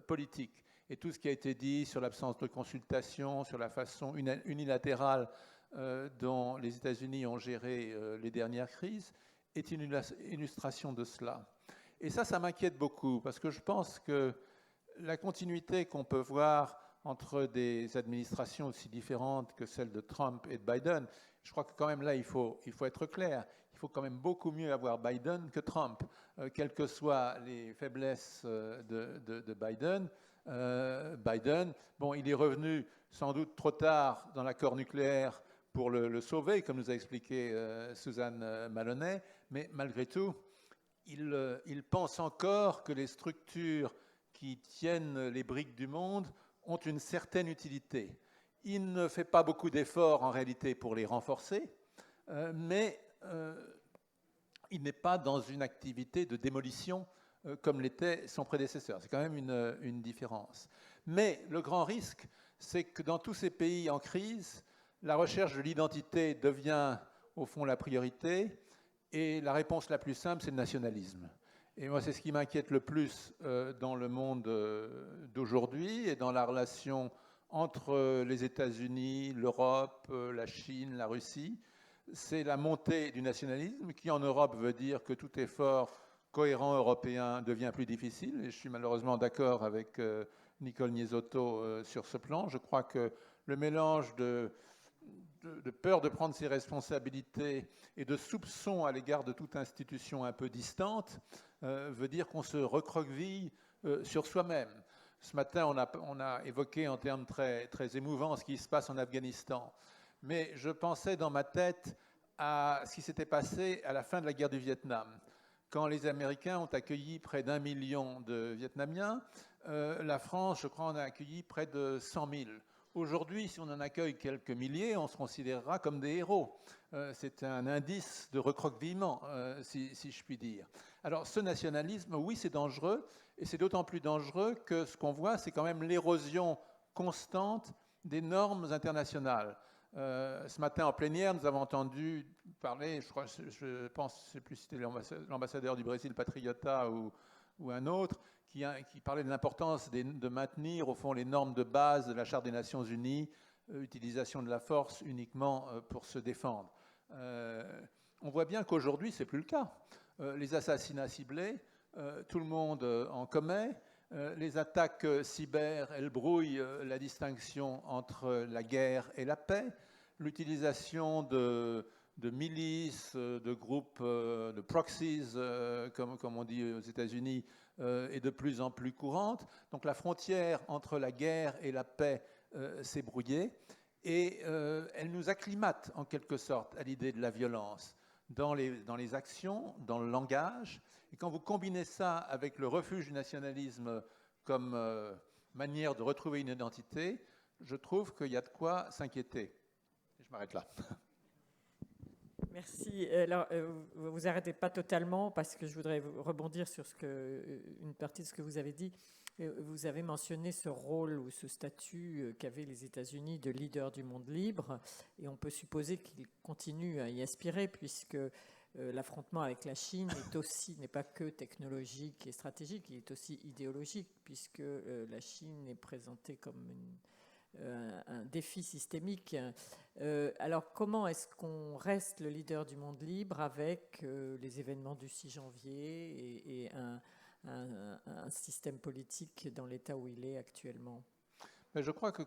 politique. Et tout ce qui a été dit sur l'absence de consultation, sur la façon unilatérale dont les États-Unis ont géré les dernières crises, est une illustration de cela. Et ça m'inquiète beaucoup, parce que je pense que la continuité qu'on peut voir entre des administrations aussi différentes que celle de Trump et de Biden, je crois que quand même là, il faut être clair. Il faut quand même beaucoup mieux avoir Biden que Trump, quelles que soient les faiblesses de Biden. Biden, bon, il est revenu sans doute trop tard dans l'accord nucléaire pour le sauver, comme nous a expliqué Suzanne Maloney, mais malgré tout, il pense encore que les structures qui tiennent les briques du monde ont une certaine utilité. Il ne fait pas beaucoup d'efforts en réalité pour les renforcer, mais il n'est pas dans une activité de démolition comme l'était son prédécesseur. C'est quand même une différence. Mais le grand risque, c'est que dans tous ces pays en crise, la recherche de l'identité devient au fond la priorité, et la réponse la plus simple, c'est le nationalisme. Et moi, c'est ce qui m'inquiète le plus dans le monde d'aujourd'hui et dans la relation entre les États-Unis, l'Europe, la Chine, la Russie. C'est la montée du nationalisme qui, en Europe, veut dire que tout effort cohérent européen devient plus difficile. Et je suis malheureusement d'accord avec Nicole Niesotto sur ce plan. Je crois que le mélange de peur de prendre ses responsabilités et de soupçon à l'égard de toute institution un peu distante veut dire qu'on se recroqueville sur soi-même. Ce matin, on a évoqué en termes très, très émouvants ce qui se passe en Afghanistan. Mais je pensais dans ma tête à ce qui s'était passé à la fin de la guerre du Vietnam. Quand les Américains ont accueilli près d'1 million de Vietnamiens, la France, je crois, en a accueilli près de 100 000. Aujourd'hui, si on en accueille quelques milliers, on se considérera comme des héros. C'est un indice de recroquevillement, si je puis dire. Alors, ce nationalisme, oui, c'est dangereux, et c'est d'autant plus dangereux que ce qu'on voit, c'est quand même l'érosion constante des normes internationales. Ce matin, en plénière, nous avons entendu parler, je pense, je ne sais plus si c'était l'ambassadeur du Brésil, Patriota, ou un autre, qui parlait de l'importance de maintenir, au fond, les normes de base de la Charte des Nations Unies, utilisation de la force uniquement pour se défendre. On voit bien qu'aujourd'hui, ce n'est plus le cas. Les assassinats ciblés, tout le monde en commet. Les attaques cyber, elles brouillent la distinction entre la guerre et la paix. L'utilisation de milices, de groupes, de proxies, comme on dit aux États-Unis, est de plus en plus courante. Donc la frontière entre la guerre et la paix s'est brouillée, et elle nous acclimate en quelque sorte à l'idée de la violence dans les actions, dans le langage. Et quand vous combinez ça avec le refuge du nationalisme comme manière de retrouver une identité, je trouve qu'il y a de quoi s'inquiéter. Et je m'arrête là. Merci. Alors, vous n'arrêtez pas totalement parce que je voudrais rebondir sur une partie de ce que vous avez dit. Vous avez mentionné ce rôle ou ce statut qu'avaient les États-Unis de leader du monde libre, et on peut supposer qu'ils continuent à y aspirer puisque l'affrontement avec la Chine n'est pas que technologique et stratégique, il est aussi idéologique puisque la Chine est présentée comme un défi systémique. Alors, comment est-ce qu'on reste le leader du monde libre avec les événements du 6 janvier et un système politique dans l'état où il est actuellement? Mais je crois que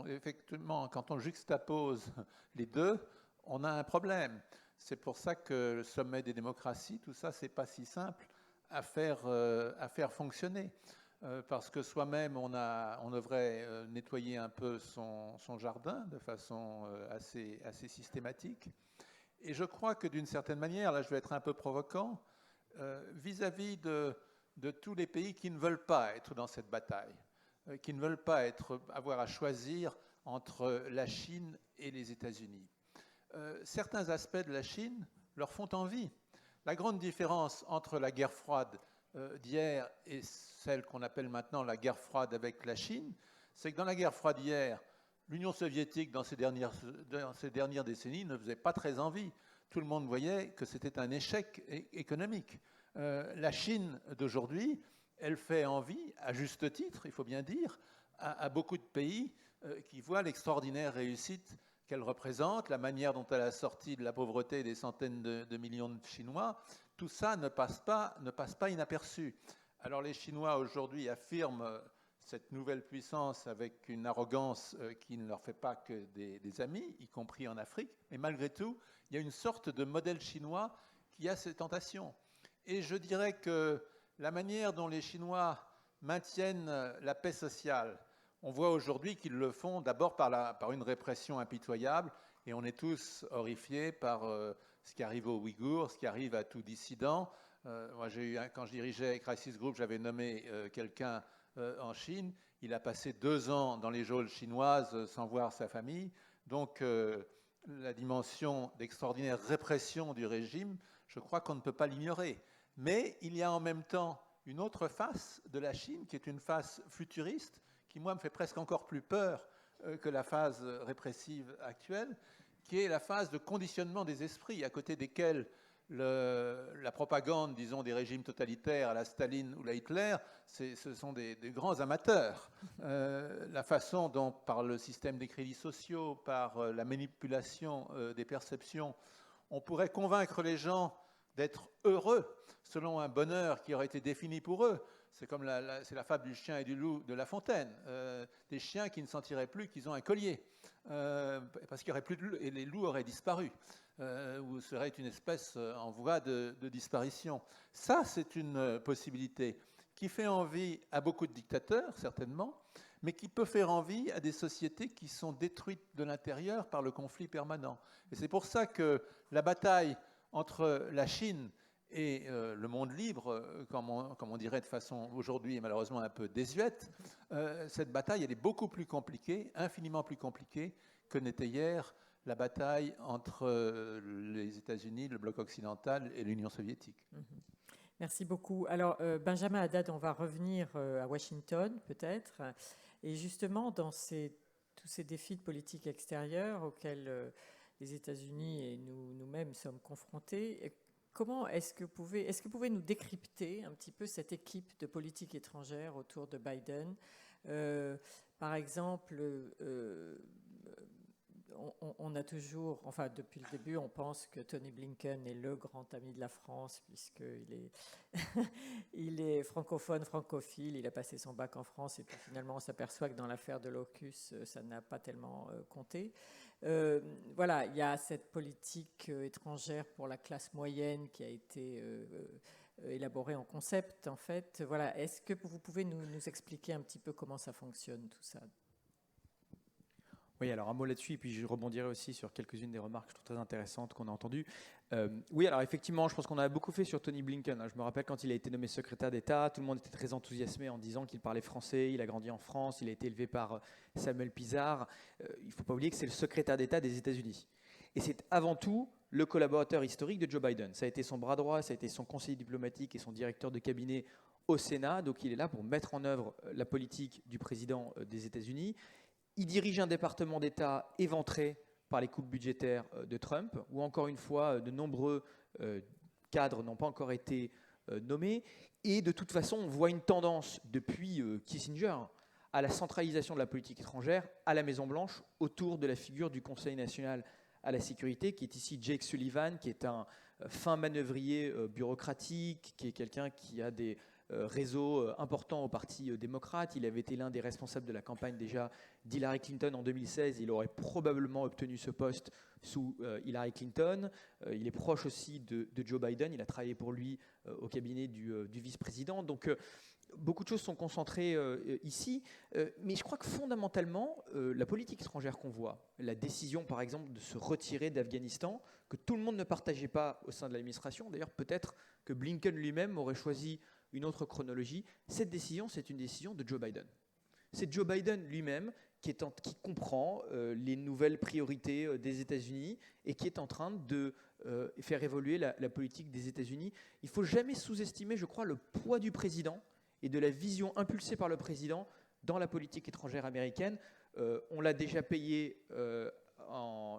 effectivement, quand on juxtapose les deux, on a un problème. C'est pour ça que le sommet des démocraties, tout ça, c'est pas si simple à faire fonctionner. Parce que soi-même, on devrait nettoyer un peu son jardin de façon assez systématique. Et je crois que d'une certaine manière, là je vais être un peu provocant, vis-à-vis de tous les pays qui ne veulent pas être dans cette bataille, qui ne veulent pas avoir à choisir entre la Chine et les États-Unis. Certains aspects de la Chine leur font envie. La grande différence entre la guerre froide d'hier et celle qu'on appelle maintenant la guerre froide avec la Chine, c'est que dans la guerre froide d'hier, l'Union soviétique, dans ces dernières décennies, ne faisait pas très envie. Tout le monde voyait que c'était un échec économique. La Chine d'aujourd'hui, elle fait envie, à juste titre, il faut bien dire, à beaucoup de pays qui voient l'extraordinaire réussite qu'elle représente, la manière dont elle a sorti de la pauvreté des centaines de millions de Chinois. Tout ça ne passe pas inaperçu. Alors les Chinois aujourd'hui affirment cette nouvelle puissance avec une arrogance qui ne leur fait pas que des amis, y compris en Afrique, mais malgré tout, il y a une sorte de modèle chinois qui a ces tentations. Et je dirais que la manière dont les Chinois maintiennent la paix sociale, on voit aujourd'hui qu'ils le font d'abord par une répression impitoyable, et on est tous horrifiés par ce qui arrive aux Ouïghours, ce qui arrive à tout dissident. Moi, quand je dirigeais Crisis Group, j'avais nommé quelqu'un en Chine. Il a passé 2 ans dans les geôles chinoises sans voir sa famille. Donc, la dimension d'extraordinaire répression du régime, je crois qu'on ne peut pas l'ignorer. Mais il y a en même temps une autre face de la Chine, qui est une face futuriste, qui, moi, me fait presque encore plus peur que la phase répressive actuelle, qui est la phase de conditionnement des esprits, à côté desquels la propagande, disons, des régimes totalitaires à la Staline ou la Hitler, ce sont des grands amateurs. La façon dont, par le système des crédits sociaux, par la manipulation des perceptions, on pourrait convaincre les gens d'être heureux selon un bonheur qui aurait été défini pour eux. C'est comme c'est la fable du chien et du loup de La Fontaine. Des chiens qui ne sentiraient plus qu'ils ont un collier, parce qu'il n'y aurait plus de loups, et les loups auraient disparu, ou seraient une espèce en voie de disparition. Ça, c'est une possibilité qui fait envie à beaucoup de dictateurs, certainement, mais qui peut faire envie à des sociétés qui sont détruites de l'intérieur par le conflit permanent. Et c'est pour ça que la bataille entre la Chine et le monde libre, comme on dirait de façon aujourd'hui malheureusement un peu désuète, cette bataille elle est beaucoup plus compliquée, infiniment plus compliquée que n'était hier la bataille entre les États-Unis, le bloc occidental et l'Union soviétique. Merci beaucoup. Alors, Benjamin Haddad, on va revenir à Washington peut-être. Et justement, dans tous ces défis de politique extérieure auxquels les États-Unis et nous-mêmes sommes confrontés, comment est-ce que vous pouvez nous décrypter un petit peu cette équipe de politique étrangère autour de Biden? Par exemple, on a toujours, enfin depuis le début, on pense que Tony Blinken est le grand ami de la France puisqu'il il est francophone, francophile, il a passé son bac en France et puis finalement on s'aperçoit que dans l'affaire de l'AUKUS, ça n'a pas tellement compté. Voilà, il y a cette politique étrangère pour la classe moyenne qui a été élaborée en concept en fait. Voilà, est-ce que vous pouvez nous expliquer un petit peu comment ça fonctionne tout ça? Oui, alors un mot là-dessus, et puis je rebondirai aussi sur quelques-unes des remarques je trouve très intéressantes qu'on a entendues. Oui, alors effectivement, je pense qu'on a beaucoup fait sur Tony Blinken. Je me rappelle quand il a été nommé secrétaire d'État, tout le monde était très enthousiasmé en disant qu'il parlait français, il a grandi en France, il a été élevé par Samuel Pisar. Il ne faut pas oublier que c'est le secrétaire d'État des États-Unis. Et c'est avant tout le collaborateur historique de Joe Biden. Ça a été son bras droit, ça a été son conseiller diplomatique et son directeur de cabinet au Sénat. Donc il est là pour mettre en œuvre la politique du président des États-Unis. Il dirige un département d'État éventré par les coupes budgétaires de Trump, où encore une fois, de nombreux cadres n'ont pas encore été nommés. Et de toute façon, on voit une tendance depuis Kissinger à la centralisation de la politique étrangère à la Maison-Blanche autour de la figure du Conseil national à la sécurité, qui est ici Jake Sullivan, qui est un fin manœuvrier bureaucratique, qui est quelqu'un qui a des réseaux importants au Parti démocrate. Il avait été l'un des responsables de la campagne déjà d'Hillary Clinton en 2016. Il aurait probablement obtenu ce poste sous Hillary Clinton. Il est proche aussi de Joe Biden. Il a travaillé pour lui au cabinet du vice-président. Donc, beaucoup de choses sont concentrées ici, mais je crois que fondamentalement, la politique étrangère qu'on voit, la décision par exemple de se retirer d'Afghanistan, que tout le monde ne partageait pas au sein de l'administration, d'ailleurs peut-être que Blinken lui-même aurait choisi une autre chronologie, cette décision, c'est une décision de Joe Biden. C'est Joe Biden lui-même qui comprend les nouvelles priorités des États-Unis et qui est en train de faire évoluer la politique des États-Unis. Il ne faut jamais sous-estimer, je crois, le poids du président et de la vision impulsée par le président dans la politique étrangère américaine. On l'a déjà payé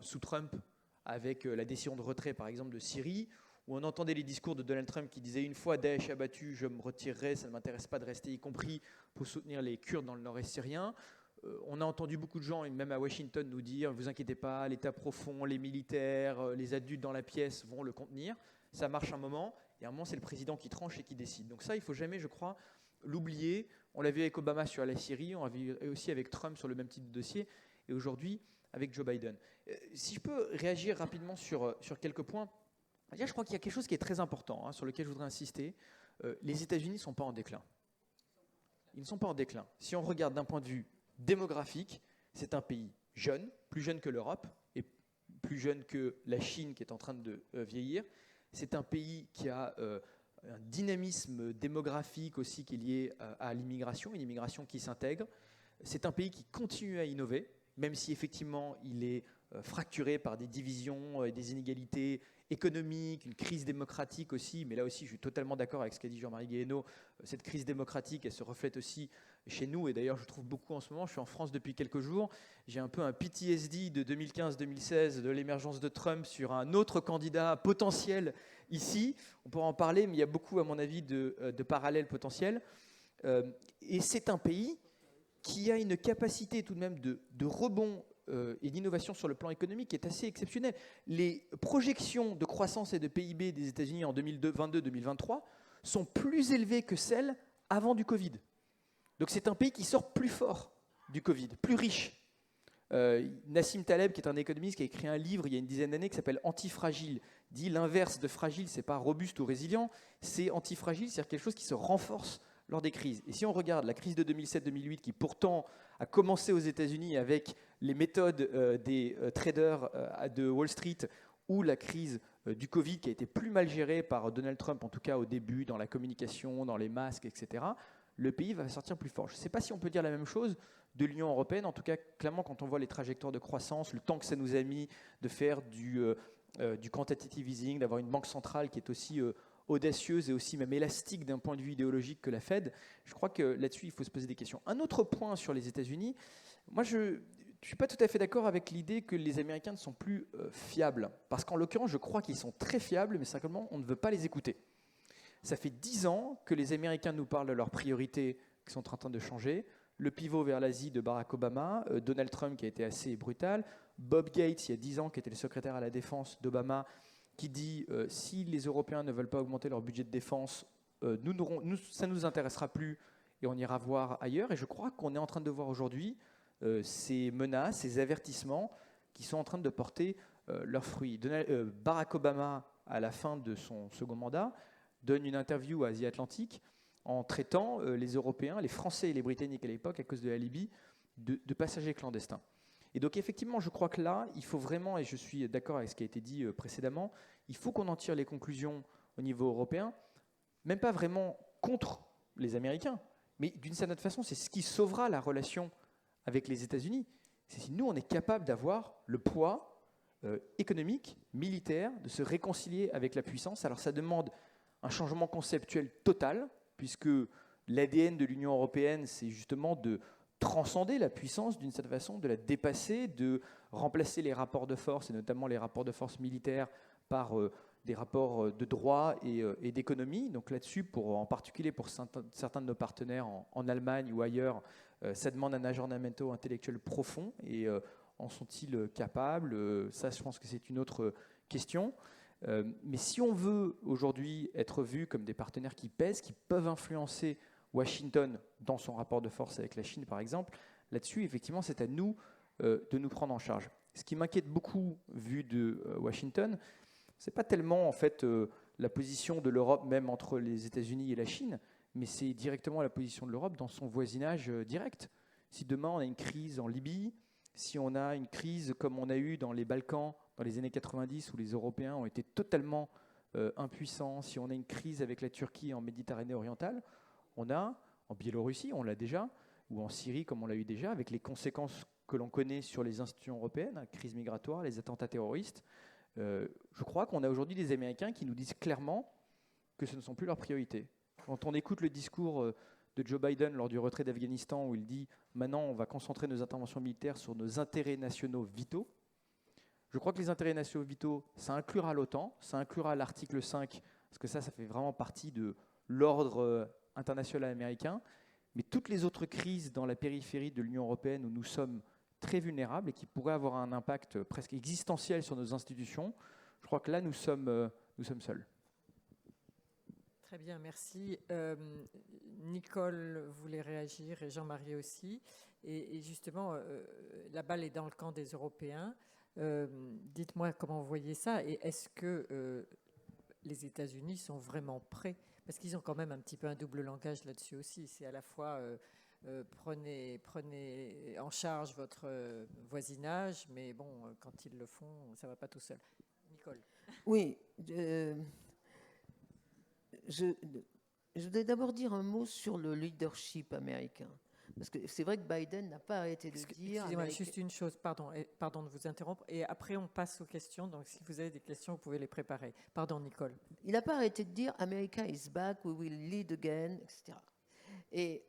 sous Trump avec la décision de retrait, par exemple, de Syrie, où on entendait les discours de Donald Trump qui disaient « une fois Daesh abattu, je me retirerai, ça ne m'intéresse pas de rester, y compris pour soutenir les Kurdes dans le nord-est syrien ». On a entendu beaucoup de gens, et même à Washington, nous dire « vous inquiétez pas, l'État profond, les militaires, les adultes dans la pièce vont le contenir ». Ça marche un moment, et à un moment, c'est le président qui tranche et qui décide. Donc ça, il ne faut jamais, je crois, l'oublier. On l'a vu avec Obama sur la Syrie, on l'a vu aussi avec Trump sur le même type de dossier, et aujourd'hui avec Joe Biden. Si je peux réagir rapidement sur quelques points, je crois qu'il y a quelque chose qui est très important, sur lequel je voudrais insister. Les États-Unis ne sont pas en déclin. Ils ne sont pas en déclin. Si on regarde d'un point de vue démographique, c'est un pays jeune, plus jeune que l'Europe, et plus jeune que la Chine qui est en train de vieillir. C'est un pays qui a un dynamisme démographique aussi qui est lié à l'immigration, une immigration qui s'intègre. C'est un pays qui continue à innover, même si effectivement il est fracturé par des divisions et des inégalités économiques, une crise démocratique aussi, mais là aussi je suis totalement d'accord avec ce qu'a dit Jean-Marie Guéhenno, cette crise démocratique elle se reflète aussi chez nous, et d'ailleurs je trouve beaucoup en ce moment, je suis en France depuis quelques jours, j'ai un peu un PTSD de 2015-2016 de l'émergence de Trump sur un autre candidat potentiel ici, on pourra en parler, mais il y a beaucoup à mon avis de parallèles potentiels, et c'est un pays qui a une capacité tout de même de rebond et d'innovation sur le plan économique qui est assez exceptionnelle. Les projections de croissance et de PIB des États-Unis en 2022-2023 sont plus élevées que celles avant du Covid. Donc c'est un pays qui sort plus fort du Covid, plus riche. Nassim Taleb, qui est un économiste, qui a écrit un livre il y a une dizaine d'années qui s'appelle « Antifragile », dit l'inverse de fragile, c'est pas robuste ou résilient, c'est antifragile, c'est-à-dire quelque chose qui se renforce lors des crises. Et si on regarde la crise de 2007-2008, qui pourtant a commencé aux États-Unis avec les méthodes des traders de Wall Street, ou la crise du Covid qui a été plus mal gérée par Donald Trump, en tout cas au début, dans la communication, dans les masques, etc., le pays va sortir plus fort. Je ne sais pas si on peut dire la même chose de l'Union européenne. En tout cas, clairement, quand on voit les trajectoires de croissance, le temps que ça nous a mis de faire du quantitative easing, d'avoir une banque centrale qui est aussi audacieuse et aussi même élastique d'un point de vue idéologique que la Fed, je crois que là-dessus, il faut se poser des questions. Un autre point sur les États-Unis, moi, je ne suis pas tout à fait d'accord avec l'idée que les Américains ne sont plus fiables. Parce qu'en l'occurrence, je crois qu'ils sont très fiables, mais simplement, on ne veut pas les écouter. Ça fait 10 ans que les Américains nous parlent de leurs priorités qui sont en train de changer. Le pivot vers l'Asie de Barack Obama, Donald Trump qui a été assez brutal, Bob Gates, il y a 10 ans, qui était le secrétaire à la défense d'Obama, qui dit si les Européens ne veulent pas augmenter leur budget de défense, ça ne nous intéressera plus et on ira voir ailleurs. Et je crois qu'on est en train de voir aujourd'hui ces menaces, ces avertissements qui sont en train de porter leurs fruits. Barack Obama, à la fin de son second mandat, donne une interview à Asie Atlantique en traitant les Européens, les Français et les Britanniques à l'époque, à cause de la Libye, de passagers clandestins. Et donc effectivement, je crois que là, il faut vraiment, et je suis d'accord avec ce qui a été dit précédemment, il faut qu'on en tire les conclusions au niveau européen, même pas vraiment contre les Américains, mais d'une certaine façon, c'est ce qui sauvera la relation avec les États-Unis. C'est si nous, on est capable d'avoir le poids économique, militaire, de se réconcilier avec la puissance. Alors ça demande un changement conceptuel total, puisque l'ADN de l'Union européenne, c'est justement de transcender la puissance d'une certaine façon, de la dépasser, de remplacer les rapports de force, et notamment les rapports de force militaires, par des rapports de droit et d'économie. Donc là-dessus, en particulier pour certains de nos partenaires en Allemagne ou ailleurs, Ça demande un aggiornamento intellectuel profond, et en sont-ils capables? Ça, je pense que c'est une autre question. Mais si on veut aujourd'hui être vu comme des partenaires qui pèsent, qui peuvent influencer Washington dans son rapport de force avec la Chine, par exemple, là-dessus, effectivement, c'est à nous de nous prendre en charge. Ce qui m'inquiète beaucoup, vu de Washington, c'est pas tellement en fait la position de l'Europe même entre les États-Unis et la Chine, mais c'est directement la position de l'Europe dans son voisinage direct. Si demain on a une crise en Libye, si on a une crise comme on a eu dans les Balkans dans les années 90 où les Européens ont été totalement impuissants, si on a une crise avec la Turquie en Méditerranée orientale, on a en Biélorussie, on l'a déjà, ou en Syrie comme on l'a eu déjà, avec les conséquences que l'on connaît sur les institutions européennes, la crise migratoire, les attentats terroristes. Je crois qu'on a aujourd'hui des Américains qui nous disent clairement que ce ne sont plus leurs priorités. Quand on écoute le discours de Joe Biden lors du retrait d'Afghanistan, où il dit « maintenant on va concentrer nos interventions militaires sur nos intérêts nationaux vitaux », je crois que les intérêts nationaux vitaux, ça inclura l'OTAN, ça inclura l'article 5, parce que ça fait vraiment partie de l'ordre international américain, mais toutes les autres crises dans la périphérie de l'Union européenne où nous sommes très vulnérables et qui pourraient avoir un impact presque existentiel sur nos institutions, je crois que là, nous sommes seuls. Très bien, merci. Nicole voulait réagir et Jean-Marie aussi. Et justement, la balle est dans le camp des Européens. Dites-moi comment vous voyez ça et est-ce que les États-Unis sont vraiment prêts? Parce qu'ils ont quand même un petit peu un double langage là-dessus aussi. C'est à la fois prenez en charge votre voisinage, mais bon, quand ils le font, ça ne va pas tout seul. Nicole. Oui, je voudrais d'abord dire un mot sur le leadership américain. Parce que c'est vrai que Biden n'a pas arrêté de dire... Excusez-moi, juste une chose, pardon de vous interrompre. Et après, on passe aux questions. Donc, si vous avez des questions, vous pouvez les préparer. Pardon, Nicole. Il n'a pas arrêté de dire « America is back, we will lead again », etc. Et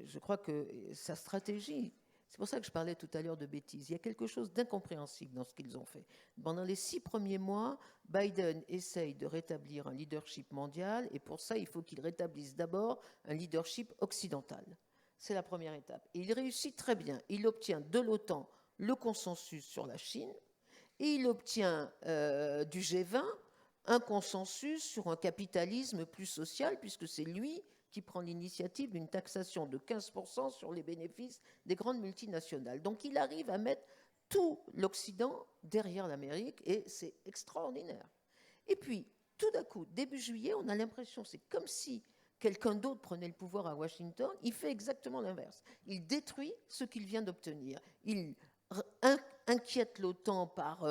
je crois que sa stratégie... C'est pour ça que je parlais tout à l'heure de bêtises. Il y a quelque chose d'incompréhensible dans ce qu'ils ont fait. Pendant les 6 premiers mois, Biden essaye de rétablir un leadership mondial et pour ça, il faut qu'il rétablisse d'abord un leadership occidental. C'est la première étape. Et il réussit très bien. Il obtient de l'OTAN le consensus sur la Chine et il obtient du G20 un consensus sur un capitalisme plus social puisque c'est lui qui prend l'initiative d'une taxation de 15% sur les bénéfices des grandes multinationales. Donc il arrive à mettre tout l'Occident derrière l'Amérique et c'est extraordinaire. Et puis, tout d'un coup, début juillet, on a l'impression, c'est comme si quelqu'un d'autre prenait le pouvoir à Washington, il fait exactement l'inverse. Il détruit ce qu'il vient d'obtenir. Il inquiète l'OTAN par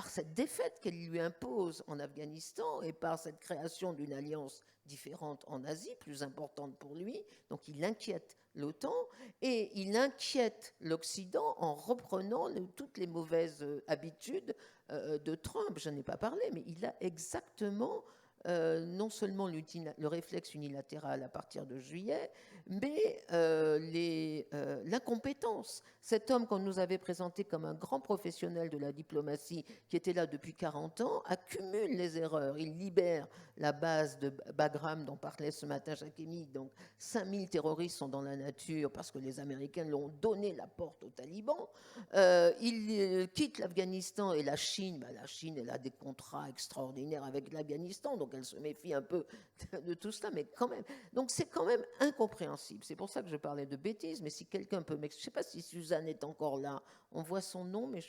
cette défaite qu'elle lui impose en Afghanistan et par cette création d'une alliance différente en Asie, plus importante pour lui. Donc il inquiète l'OTAN et il inquiète l'Occident en reprenant toutes les mauvaises habitudes de Trump. Je n'en ai pas parlé, mais il a exactement non seulement le réflexe unilatéral à partir de juillet, mais l'incompétence. Cet homme qu'on nous avait présenté comme un grand professionnel de la diplomatie, qui était là depuis 40 ans, accumule les erreurs. Il libère la base de Bagram dont parlait ce matin Jacquemin. Donc 5000 terroristes sont dans la nature parce que les Américains l'ont donné la porte aux talibans. Il quitte l'Afghanistan et la Chine. La Chine, elle a des contrats extraordinaires avec l'Afghanistan, donc elle se méfie un peu de tout cela, mais quand même. Donc c'est quand même incompréhensible. C'est pour ça que je parlais de bêtises, mais si quelqu'un peut m'expliquer, je ne sais pas si Suzanne est encore là, on voit son nom, mais je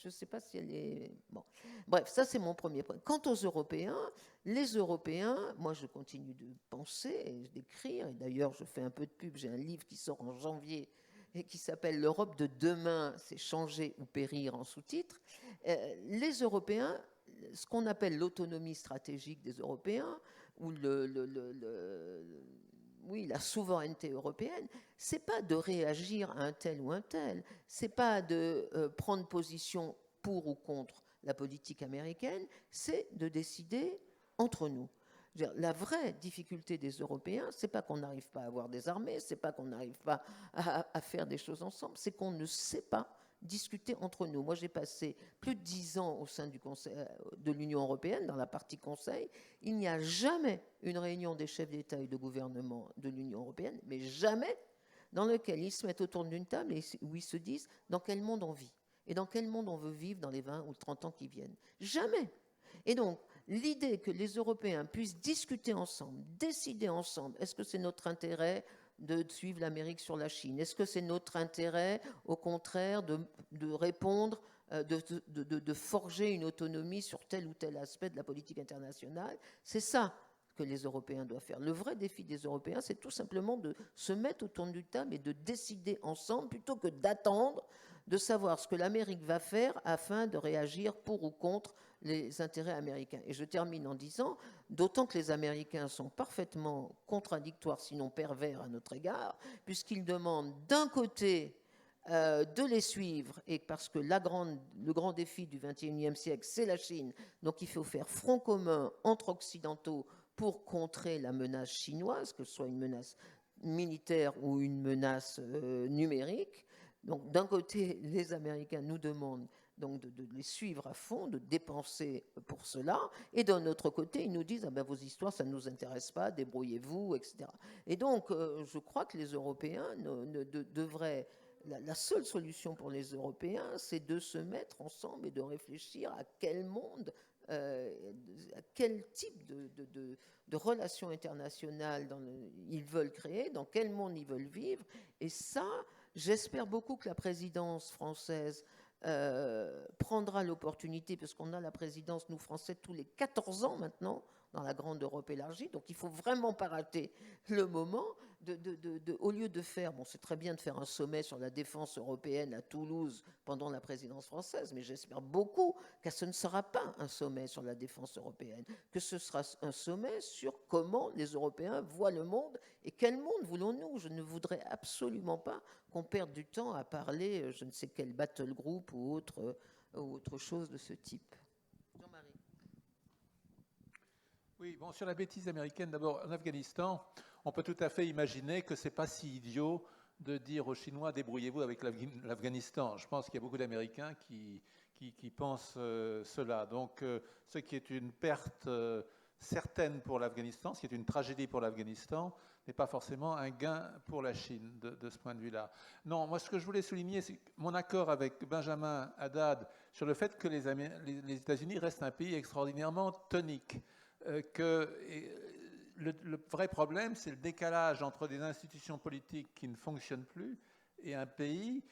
ne sais pas si elle est... Bon. Bref, ça c'est mon premier point. Quant aux Européens, les Européens, moi je continue de penser et d'écrire, et d'ailleurs je fais un peu de pub, j'ai un livre qui sort en janvier, et qui s'appelle « L'Europe de demain, c'est changer ou périr » en sous-titre. Les Européens, ce qu'on appelle l'autonomie stratégique des Européens, ou la souveraineté européenne, c'est pas de réagir à un tel ou un tel, c'est pas de prendre position pour ou contre la politique américaine, c'est de décider entre nous. La vraie difficulté des Européens, c'est pas qu'on n'arrive pas à avoir des armées, c'est pas qu'on n'arrive pas à faire des choses ensemble, c'est qu'on ne sait pas discuter entre nous. Moi, j'ai passé plus de 10 ans au sein du Conseil, de l'Union européenne, dans la partie Conseil. Il n'y a jamais une réunion des chefs d'État et de gouvernement de l'Union européenne, mais jamais, dans lequel ils se mettent autour d'une table et où ils se disent dans quel monde on vit et dans quel monde on veut vivre dans les 20 ou 30 ans qui viennent. Jamais. Et donc, l'idée que les Européens puissent discuter ensemble, décider ensemble, est-ce que c'est notre intérêt de suivre l'Amérique sur la Chine? Est-ce que c'est notre intérêt, au contraire, de répondre, de forger une autonomie sur tel ou tel aspect de la politique internationale? C'est ça que les Européens doivent faire. Le vrai défi des Européens, c'est tout simplement de se mettre autour d'une table et de décider ensemble, plutôt que d'attendre de savoir ce que l'Amérique va faire afin de réagir pour ou contre les intérêts américains. Et je termine en disant, d'autant que les Américains sont parfaitement contradictoires, sinon pervers à notre égard, puisqu'ils demandent d'un côté de les suivre, et parce que le grand défi du XXIe siècle, c'est la Chine, donc il faut faire front commun entre occidentaux pour contrer la menace chinoise, que ce soit une menace militaire ou une menace numérique. Donc d'un côté, les Américains nous demandent donc de les suivre à fond, de dépenser pour cela, et d'un autre côté, ils nous disent ah ben, vos histoires, ça ne nous intéresse pas, débrouillez-vous, etc. Et donc, je crois que les Européens devraient... La seule solution pour les Européens, c'est de se mettre ensemble et de réfléchir à quel monde, à quel type de relations internationales ils veulent créer, dans quel monde ils veulent vivre. Et ça, j'espère beaucoup que la présidence française prendra l'opportunité, parce qu'on a la présidence, nous Français, tous les 14 ans maintenant, dans la grande Europe élargie, donc il ne faut vraiment pas rater le moment, au lieu de faire, bon c'est très bien de faire un sommet sur la défense européenne à Toulouse pendant la présidence française, mais j'espère beaucoup que ce ne sera pas un sommet sur la défense européenne, que ce sera un sommet sur comment les Européens voient le monde et quel monde voulons-nous. Je ne voudrais absolument pas qu'on perde du temps à parler, je ne sais quel battle group ou autre chose de ce type. Jean-Marie. Oui, bon, sur la bêtise américaine, d'abord, en Afghanistan, on peut tout à fait imaginer que ce n'est pas si idiot de dire aux Chinois, débrouillez-vous avec l'Afghanistan. Je pense qu'il y a beaucoup d'Américains qui pensent cela. Donc, ce qui est une perte certaine pour l'Afghanistan, ce qui est une tragédie pour l'Afghanistan, n'est pas forcément un gain pour la Chine de ce point de vue-là. Non, moi, ce que je voulais souligner, c'est mon accord avec Benjamin Haddad sur le fait que les États-Unis restent un pays extraordinairement tonique. Le vrai problème, c'est le décalage entre des institutions politiques qui ne fonctionnent plus et un pays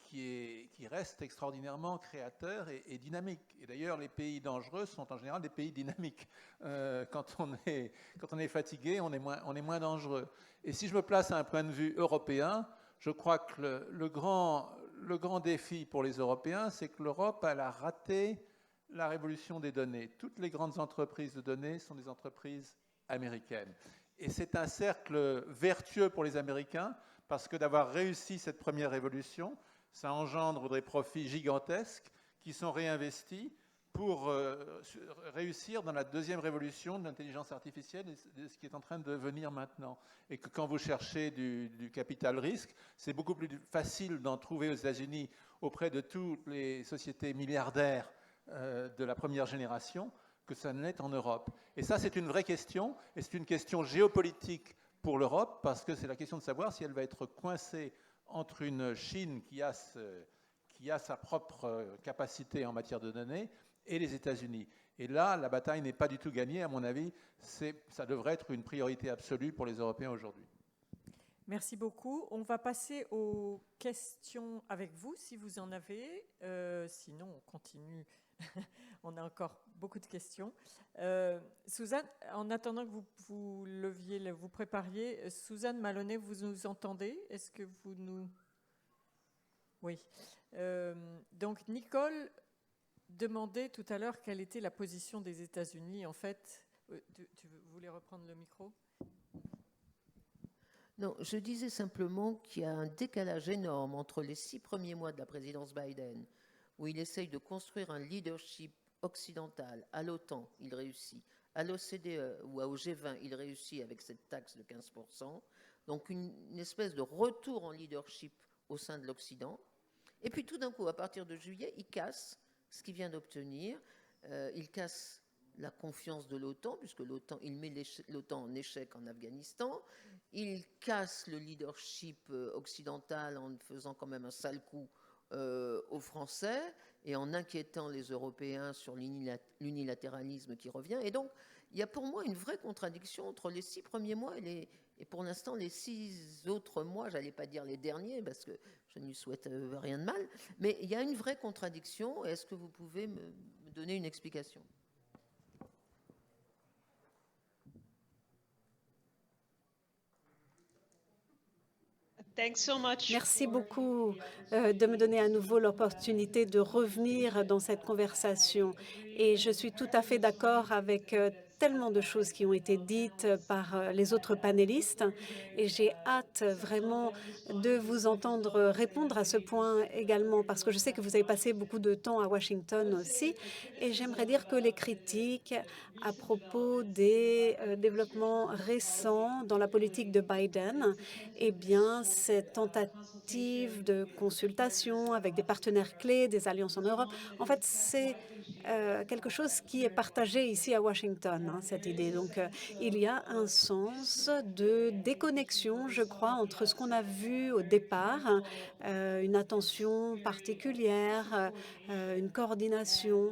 qui reste extraordinairement créateur et dynamique. Et d'ailleurs, les pays dangereux sont en général des pays dynamiques. Quand on est fatigué, on est moins dangereux. Et si je me place à un point de vue européen, je crois que le grand défi pour les Européens, c'est que l'Europe, elle a raté la révolution des données. Toutes les grandes entreprises de données sont des entreprises américaines. Et c'est un cercle vertueux pour les Américains, parce que d'avoir réussi cette première révolution, ça engendre des profits gigantesques qui sont réinvestis pour réussir dans la deuxième révolution de l'intelligence artificielle, et ce qui est en train de venir maintenant. Et que quand vous cherchez du capital risque, c'est beaucoup plus facile d'en trouver aux États-Unis auprès de toutes les sociétés milliardaires de la première génération que ça ne l'est en Europe. Et ça, c'est une vraie question, et c'est une question géopolitique pour l'Europe, parce que c'est la question de savoir si elle va être coincée entre une Chine qui a sa propre capacité en matière de données et les États-Unis. Et là, la bataille n'est pas du tout gagnée, à mon avis. Ça devrait être une priorité absolue pour les Européens aujourd'hui. Merci beaucoup. On va passer aux questions avec vous, si vous en avez. Sinon, on continue. On a encore beaucoup de questions. Suzanne, en attendant que vous prépariez, Suzanne Malonnet, vous nous entendez? Est-ce que vous nous... Oui. Donc, Nicole demandait tout à l'heure quelle était la position des États-Unis. En fait, tu voulais reprendre le micro? Non, je disais simplement qu'il y a un décalage énorme entre les 6 premiers mois de la présidence Biden, où il essaye de construire un leadership occidental à l'OTAN, il réussit, à l'OCDE ou au G20, il réussit avec cette taxe de 15%, donc une espèce de retour en leadership au sein de l'Occident. Et puis tout d'un coup, à partir de juillet, il casse ce qu'il vient d'obtenir. Il casse la confiance de l'OTAN, puisque il met l'OTAN en échec en Afghanistan. Il casse le leadership occidental en faisant quand même un sale coup aux Français et en inquiétant les Européens sur l'unilatéralisme qui revient. Et donc, il y a pour moi une vraie contradiction entre les 6 premiers mois et pour l'instant les 6 autres mois, j'allais pas dire les derniers, parce que je ne lui souhaite rien de mal, mais il y a une vraie contradiction. Est-ce que vous pouvez me donner une explication ? Merci beaucoup de me donner à nouveau l'opportunité de revenir dans cette conversation. Et je suis tout à fait d'accord avec tellement de choses qui ont été dites par les autres panélistes. Et j'ai hâte vraiment de vous entendre répondre à ce point également, parce que je sais que vous avez passé beaucoup de temps à Washington aussi. Et j'aimerais dire que les critiques à propos des développements récents dans la politique de Biden, eh bien, cette tentative de consultation avec des partenaires clés, des alliances en Europe, en fait, c'est quelque chose qui est partagé ici à Washington, hein, cette idée. Donc, il y a un sens de déconnexion, je crois, entre ce qu'on a vu au départ, une attention particulière, une coordination,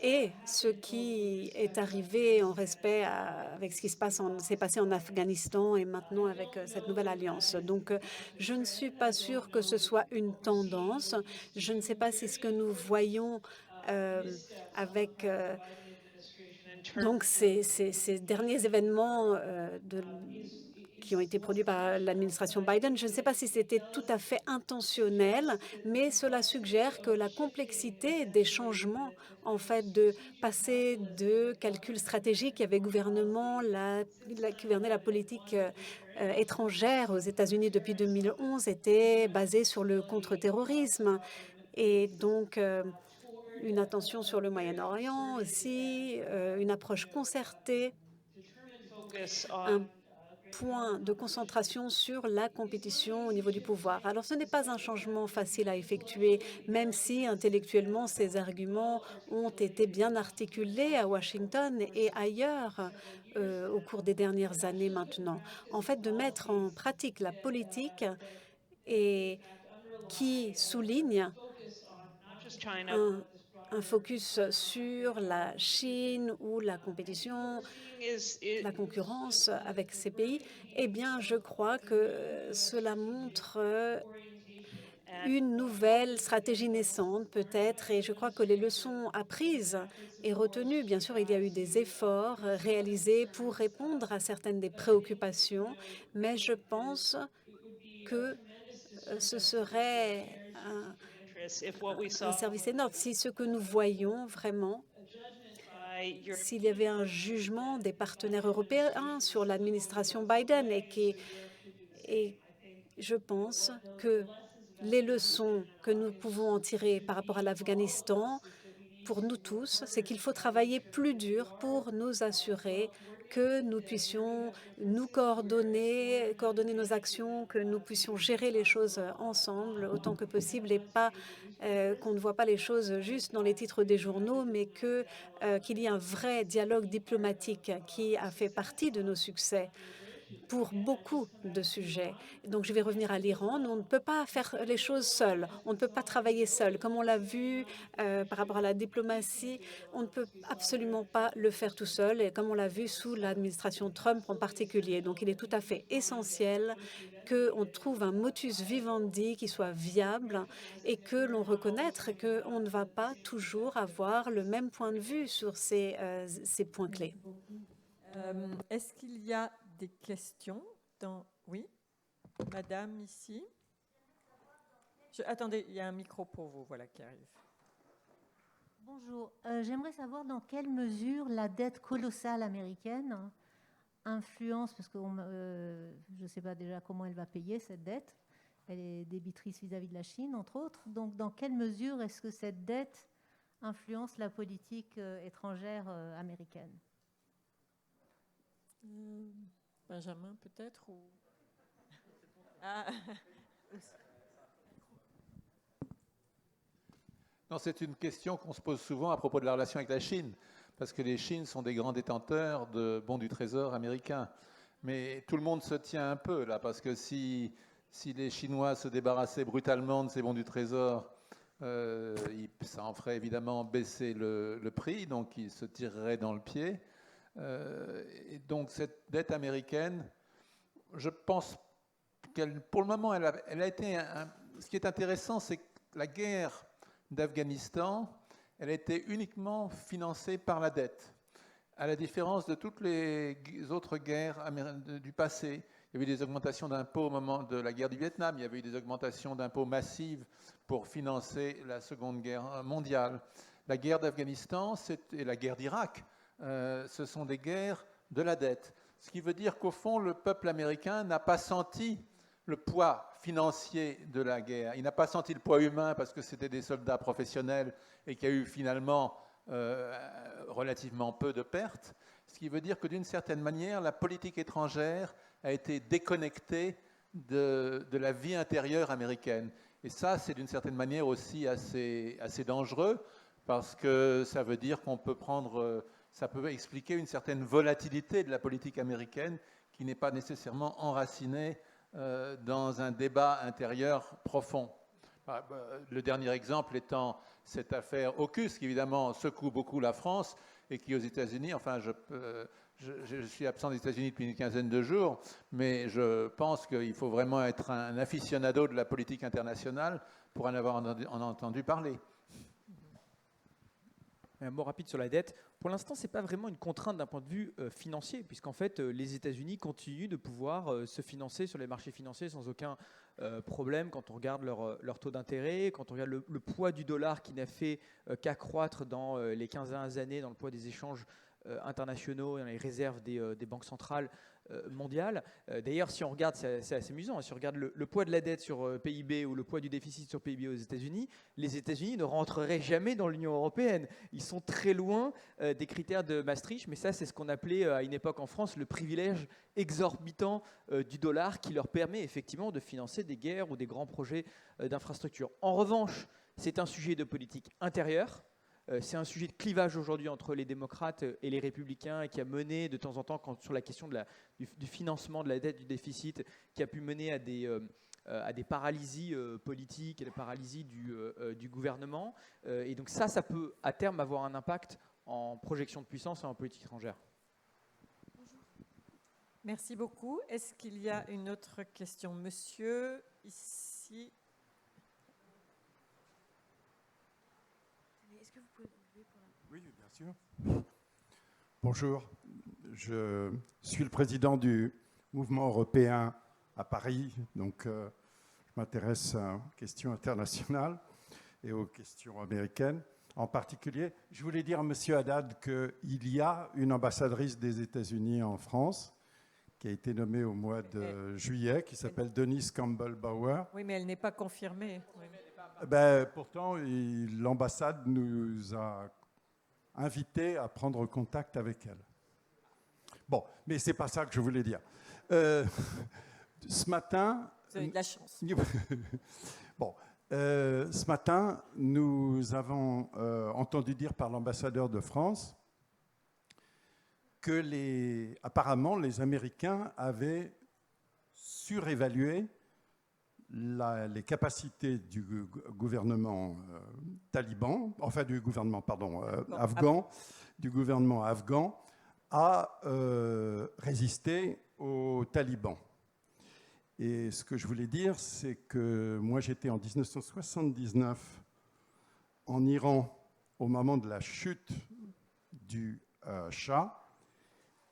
et ce qui est arrivé en respect avec ce qui s'est passé en Afghanistan et maintenant avec cette nouvelle alliance. Donc, je ne suis pas sûre que ce soit une tendance. Je ne sais pas si ce que nous voyons avec donc ces derniers événements qui ont été produits par l'administration Biden, je ne sais pas si c'était tout à fait intentionnel, mais cela suggère que la complexité des changements, en fait, de passer de calculs stratégiques qui avaient gouverné la politique étrangère aux États-Unis depuis 2011, était basée sur le contre-terrorisme. Et donc, une attention sur le Moyen-Orient aussi, une approche concertée, un point de concentration sur la compétition au niveau du pouvoir. Alors, ce n'est pas un changement facile à effectuer, même si intellectuellement, ces arguments ont été bien articulés à Washington et ailleurs au cours des dernières années maintenant. En fait, de mettre en pratique la politique et qui souligne un focus sur la Chine ou la compétition, la concurrence avec ces pays, eh bien, je crois que cela montre une nouvelle stratégie naissante, peut-être, et je crois que les leçons apprises et retenues, bien sûr, il y a eu des efforts réalisés pour répondre à certaines des préoccupations, mais je pense que ce serait un service énorme si ce que nous voyons vraiment, s'il y avait un jugement des partenaires européens sur l'administration Biden et je pense que les leçons que nous pouvons en tirer par rapport à l'Afghanistan, pour nous tous, c'est qu'il faut travailler plus dur pour nous assurer que nous puissions nous coordonner nos actions, que nous puissions gérer les choses ensemble autant que possible et pas qu'on ne voit pas les choses juste dans les titres des journaux, mais qu'il y ait un vrai dialogue diplomatique qui a fait partie de nos succès pour beaucoup de sujets. Donc, je vais revenir à l'Iran. On ne peut pas faire les choses seuls. On ne peut pas travailler seul. Comme on l'a vu par rapport à la diplomatie, on ne peut absolument pas le faire tout seul, et comme on l'a vu sous l'administration Trump en particulier. Donc, il est tout à fait essentiel qu'on trouve un motus vivendi qui soit viable et que l'on reconnaisse qu'on ne va pas toujours avoir le même point de vue sur ces points clés. Est-ce qu'il y a des questions Oui, madame, ici. Attendez, il y a un micro pour vous, voilà, qui arrive. Bonjour. J'aimerais savoir dans quelle mesure la dette colossale américaine influence, parce que je ne sais pas déjà comment elle va payer cette dette. Elle est débitrice vis-à-vis de la Chine, entre autres. Donc, dans quelle mesure est-ce que cette dette influence la politique étrangère américaine ? Benjamin, peut-être ou... Ah. Non, c'est une question qu'on se pose souvent à propos de la relation avec la Chine, parce que les Chines sont des grands détenteurs de bons du trésor américains. Mais tout le monde se tient un peu là, parce que si les Chinois se débarrassaient brutalement de ces bons du trésor, ça en ferait évidemment baisser le prix, donc ils se tireraient dans le pied. Et donc cette dette américaine, je pense qu'elle, pour le moment, elle a été... Ce qui est intéressant, c'est que la guerre d'Afghanistan, elle a été uniquement financée par la dette. À la différence de toutes les autres guerres du passé, il y avait eu des augmentations d'impôts au moment de la guerre du Vietnam, il y avait eu des augmentations d'impôts massives pour financer la Seconde Guerre mondiale. La guerre d'Afghanistan et la guerre d'Irak, ce sont des guerres de la dette. Ce qui veut dire qu'au fond, le peuple américain n'a pas senti le poids financier de la guerre. Il n'a pas senti le poids humain parce que c'était des soldats professionnels et qu'il y a eu finalement relativement peu de pertes. Ce qui veut dire que d'une certaine manière, la politique étrangère a été déconnectée de la vie intérieure américaine. Et ça, c'est d'une certaine manière aussi assez dangereux parce que ça veut dire qu'on peut ça peut expliquer une certaine volatilité de la politique américaine qui n'est pas nécessairement enracinée dans un débat intérieur profond. Le dernier exemple étant cette affaire AUKUS, qui évidemment secoue beaucoup la France et qui aux États-Unis, enfin je suis absent des États-Unis depuis une quinzaine de jours, mais je pense qu'il faut vraiment être un aficionado de la politique internationale pour en avoir entendu parler. Un mot rapide sur la dette. Pour l'instant, ce n'est pas vraiment une contrainte d'un point de vue financier, puisqu'en fait, les États-Unis continuent de pouvoir se financer sur les marchés financiers sans aucun problème quand on regarde leur taux d'intérêt, quand on regarde le poids du dollar qui n'a fait qu'accroître dans les 15 dernières années dans le poids des échanges internationaux et dans les réserves des banques centrales mondiales. D'ailleurs, si on regarde, c'est assez amusant, si on regarde le poids de la dette sur PIB ou le poids du déficit sur PIB aux États-Unis, les États-Unis ne rentreraient jamais dans l'Union européenne. Ils sont très loin des critères de Maastricht, mais ça, c'est ce qu'on appelait à une époque en France le privilège exorbitant du dollar qui leur permet effectivement de financer des guerres ou des grands projets d'infrastructure. En revanche, c'est un sujet de politique intérieure. C'est un sujet de clivage aujourd'hui entre les démocrates et les républicains et qui a mené de temps en temps, sur la question du financement de la dette, du déficit, qui a pu mener à des paralysies politiques, à des paralysies du gouvernement. Et donc ça peut à terme avoir un impact en projection de puissance et en politique étrangère. Merci beaucoup. Est-ce qu'il y a une autre question? Monsieur, ici. Oui, bien sûr. Bonjour, je suis le président du mouvement européen à Paris, donc je m'intéresse aux questions internationales et aux questions américaines. En particulier, je voulais dire à M. Haddad qu'il y a une ambassadrice des États-Unis en France qui a été nommée au mois de juillet, qui s'appelle Denise Campbell-Bauer. Oui, mais elle n'est pas confirmée. Oui. Pourtant, l'ambassade nous a invités à prendre contact avec elle. Bon, mais ce n'est pas ça que je voulais dire. Ce matin... Vous avez de la chance. Bon, ce matin, nous avons entendu dire par l'ambassadeur de France que apparemment les Américains avaient surévalué les capacités du gouvernement afghan à résister aux talibans. Et ce que je voulais dire, c'est que moi j'étais en 1979 en Iran au moment de la chute du Shah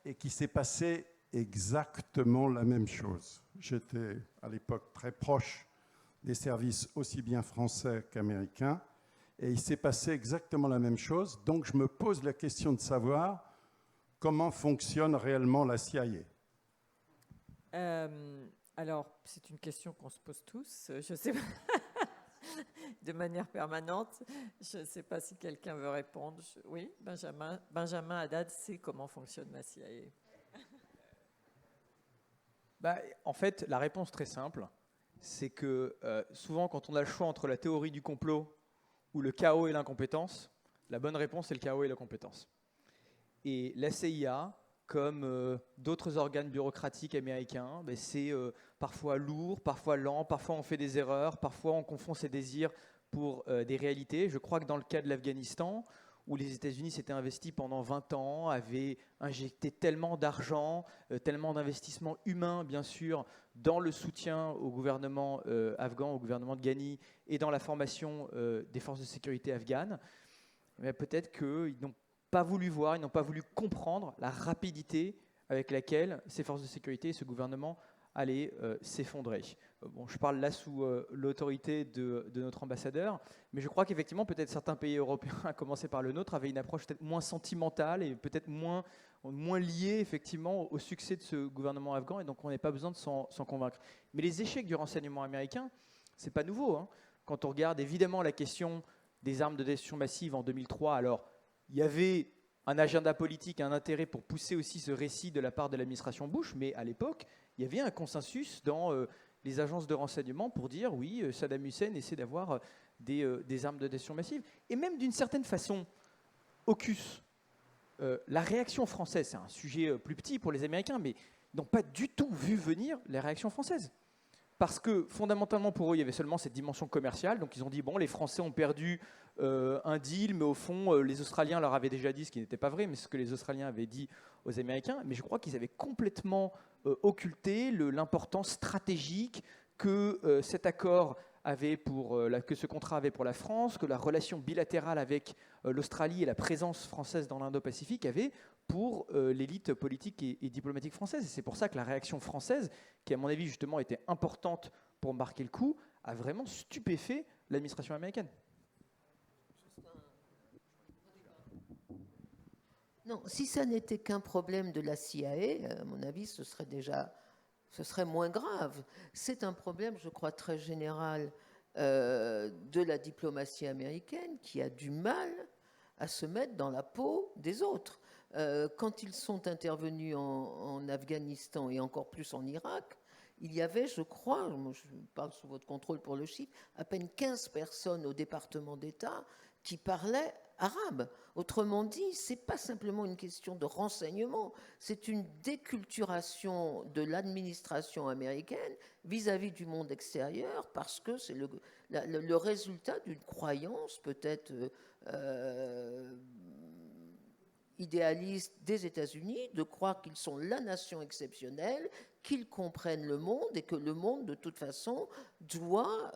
et qu'il s'est passé exactement la même chose. J'étais à l'époque très proche des services aussi bien français qu'américains et il s'est passé exactement la même chose. Donc je me pose la question de savoir comment fonctionne réellement la CIA. Alors, c'est une question qu'on se pose tous. Je sais pas. De manière permanente. Je ne sais pas si quelqu'un veut répondre. Oui, Benjamin Haddad sait comment fonctionne la CIA. En fait, la réponse très simple, c'est que souvent, quand on a le choix entre la théorie du complot ou le chaos et l'incompétence? La bonne réponse, c'est le chaos et l'incompétence. Et la CIA, comme d'autres organes bureaucratiques américains, c'est parfois lourd, parfois lent, parfois on fait des erreurs, parfois on confond ses désirs pour des réalités. Je crois que dans le cas de l'Afghanistan, où les États-Unis s'étaient investis pendant 20 ans, avaient injecté tellement d'argent, tellement d'investissements humains, bien sûr, dans le soutien au gouvernement afghan, au gouvernement de Ghani, et dans la formation des forces de sécurité afghanes, peut-être qu'ils n'ont pas voulu voir, ils n'ont pas voulu comprendre la rapidité avec laquelle ces forces de sécurité et ce gouvernement allaient s'effondrer. Bon, je parle là sous l'autorité de notre ambassadeur, mais je crois qu'effectivement, peut-être certains pays européens, à commencer par le nôtre, avaient une approche peut-être moins sentimentale et peut-être moins liée effectivement au succès de ce gouvernement afghan, et donc on n'a pas besoin de s'en convaincre. Mais les échecs du renseignement américain, c'est pas nouveau, hein. Quand on regarde évidemment la question des armes de destruction massive en 2003, alors il y avait un agenda politique, un intérêt pour pousser aussi ce récit de la part de l'administration Bush, mais à l'époque, il y avait un consensus dans les agences de renseignement pour dire oui, Saddam Hussein essaie d'avoir des armes de destruction massive. Et même d'une certaine façon, AUKUS, la réaction française, c'est un sujet plus petit pour les Américains, mais ils n'ont pas du tout vu venir les réactions françaises. Parce que fondamentalement pour eux, il y avait seulement cette dimension commerciale. Donc ils ont dit, bon, les Français ont perdu un deal, mais au fond, les Australiens leur avaient déjà dit, ce qui n'était pas vrai, mais ce que les Australiens avaient dit aux Américains. Mais je crois qu'ils avaient complètement occulté l'importance stratégique que cet accord avait que ce contrat avait pour la France, que la relation bilatérale avec l'Australie et la présence française dans l'Indo-Pacifique avait pour l'élite politique et diplomatique française. Et c'est pour ça que la réaction française, qui à mon avis justement était importante pour marquer le coup, a vraiment stupéfait l'administration américaine. Non, si ça n'était qu'un problème de la CIA, à mon avis, ce serait moins grave. C'est un problème, je crois, très général de la diplomatie américaine qui a du mal à se mettre dans la peau des autres. Quand ils sont intervenus en Afghanistan et encore plus en Irak, il y avait, je crois, je parle sous votre contrôle pour le chiffre, à peine 15 personnes au département d'État qui parlaient arabe. Autrement dit, ce n'est pas simplement une question de renseignement, c'est une déculturation de l'administration américaine vis-à-vis du monde extérieur, parce que c'est le résultat d'une croyance peut-être idéaliste des États-Unis, de croire qu'ils sont la nation exceptionnelle, qu'ils comprennent le monde et que le monde, de toute façon, doit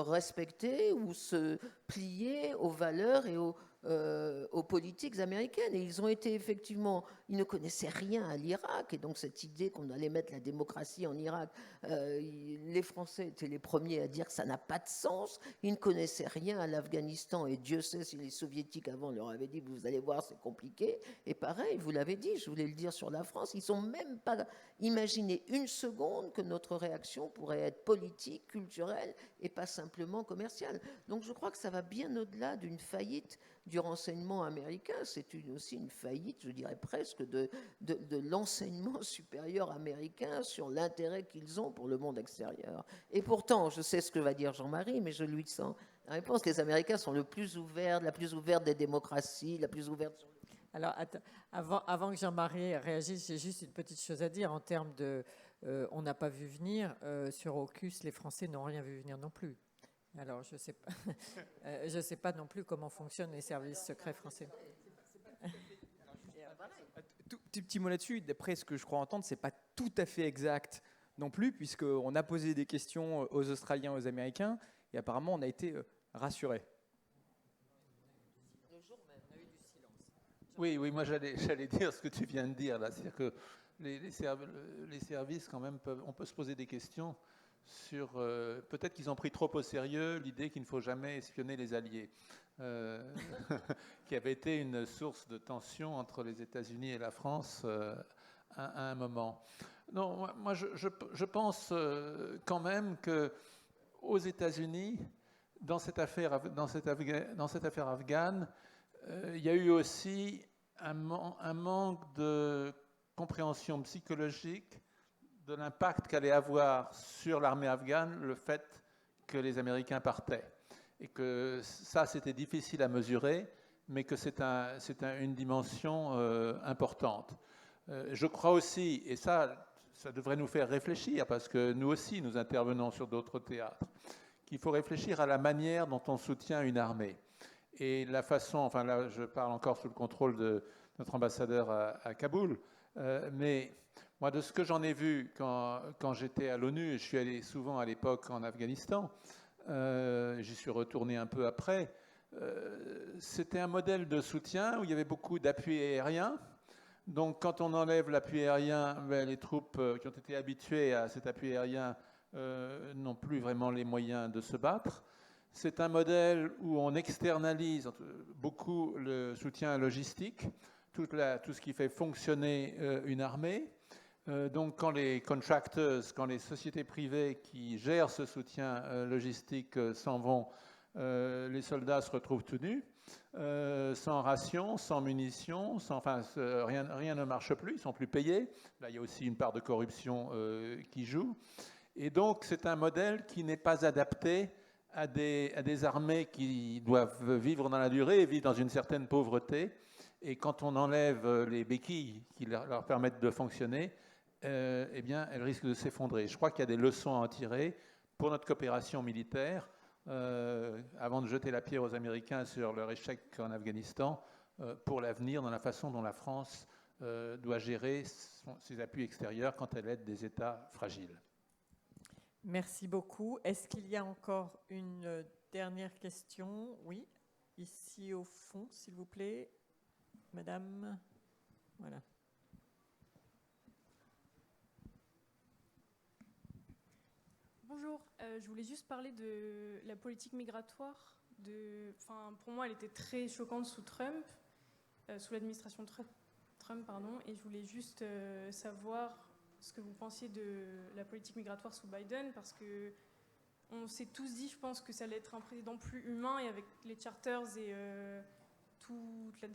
respecter ou se plier aux valeurs et aux politiques américaines. Et ils ont été effectivement, ils ne connaissaient rien à l'Irak, et donc cette idée qu'on allait mettre la démocratie en Irak, les Français étaient les premiers à dire que ça n'a pas de sens. Ils ne connaissaient rien à l'Afghanistan, et Dieu sait si les Soviétiques avant leur avaient dit, vous allez voir, c'est compliqué. Et pareil, vous l'avez dit, je voulais le dire sur la France, ils n'ont même pas imaginé une seconde que notre réaction pourrait être politique, culturelle, et pas simplement commerciale. Donc je crois que ça va bien au-delà d'une faillite du renseignement américain, c'est aussi une faillite, je dirais presque, de l'enseignement supérieur américain sur l'intérêt qu'ils ont pour le monde extérieur. Et pourtant, je sais ce que va dire Jean-Marie, mais je lui sens la réponse. Les Américains sont la plus ouverte des démocraties, la plus ouverte sur... Alors, avant que Jean-Marie réagisse, j'ai juste une petite chose à dire en termes de... on n'a pas vu venir, sur AUKUS, les Français n'ont rien vu venir non plus. Alors, je ne sais pas non plus comment fonctionnent les services secrets français. Tout petit mot là-dessus, d'après ce que je crois entendre, ce n'est pas tout à fait exact non plus, puisqu'on a posé des questions aux Australiens, aux Américains, et apparemment on a été rassurés. Oui, moi j'allais dire ce que tu viens de dire là, c'est-à-dire que les services quand même on peut se poser des questions sur peut-être qu'ils ont pris trop au sérieux l'idée qu'il ne faut jamais espionner les alliés, qui avait été une source de tension entre les États-Unis et la France à un moment. Non, moi je pense quand même que aux États-Unis, dans cette affaire afghane, il y a eu aussi un manque de compréhension psychologique de l'impact qu'allait avoir sur l'armée afghane le fait que les Américains partaient. et que ça, c'était difficile à mesurer, mais que c'est une dimension importante. Je crois aussi, et ça devrait nous faire réfléchir, parce que nous aussi, nous intervenons sur d'autres théâtres, qu'il faut réfléchir à la manière dont on soutient une armée. Et la façon, enfin là, je parle encore sous le contrôle de notre ambassadeur à Kaboul, mais moi, de ce que j'en ai vu quand j'étais à l'ONU, je suis allé souvent à l'époque en Afghanistan, j'y suis retourné un peu après, c'était un modèle de soutien où il y avait beaucoup d'appui aérien. Donc quand on enlève l'appui aérien, les troupes qui ont été habituées à cet appui aérien n'ont plus vraiment les moyens de se battre. C'est un modèle où on externalise beaucoup le soutien logistique, tout ce qui fait fonctionner une armée. Donc quand les contractors, quand les sociétés privées qui gèrent ce soutien logistique s'en vont, les soldats se retrouvent tout nus, sans ration, sans munitions, rien ne marche plus, ils ne sont plus payés. Là, il y a aussi une part de corruption qui joue. Et donc, c'est un modèle qui n'est pas adapté à des armées qui doivent vivre dans la durée et vivre dans une certaine pauvreté. Et quand on enlève les béquilles qui leur permettent de fonctionner, eh bien, elles risquent de s'effondrer. Je crois qu'il y a des leçons à en tirer pour notre coopération militaire. Avant de jeter la pierre aux Américains sur leur échec en Afghanistan, pour l'avenir, dans la façon dont la France doit gérer ses appuis extérieurs quand elle aide des États fragiles. Merci beaucoup. Est-ce qu'il y a encore une dernière question? Oui, ici au fond, s'il vous plaît. Madame, voilà. Bonjour, je voulais juste parler de la politique migratoire. Pour moi, elle était très choquante sous Trump, sous l'administration Trump, et je voulais juste savoir ce que vous pensiez de la politique migratoire sous Biden, parce que on s'est tous dit, je pense, que ça allait être un président plus humain, et avec les charters et toute la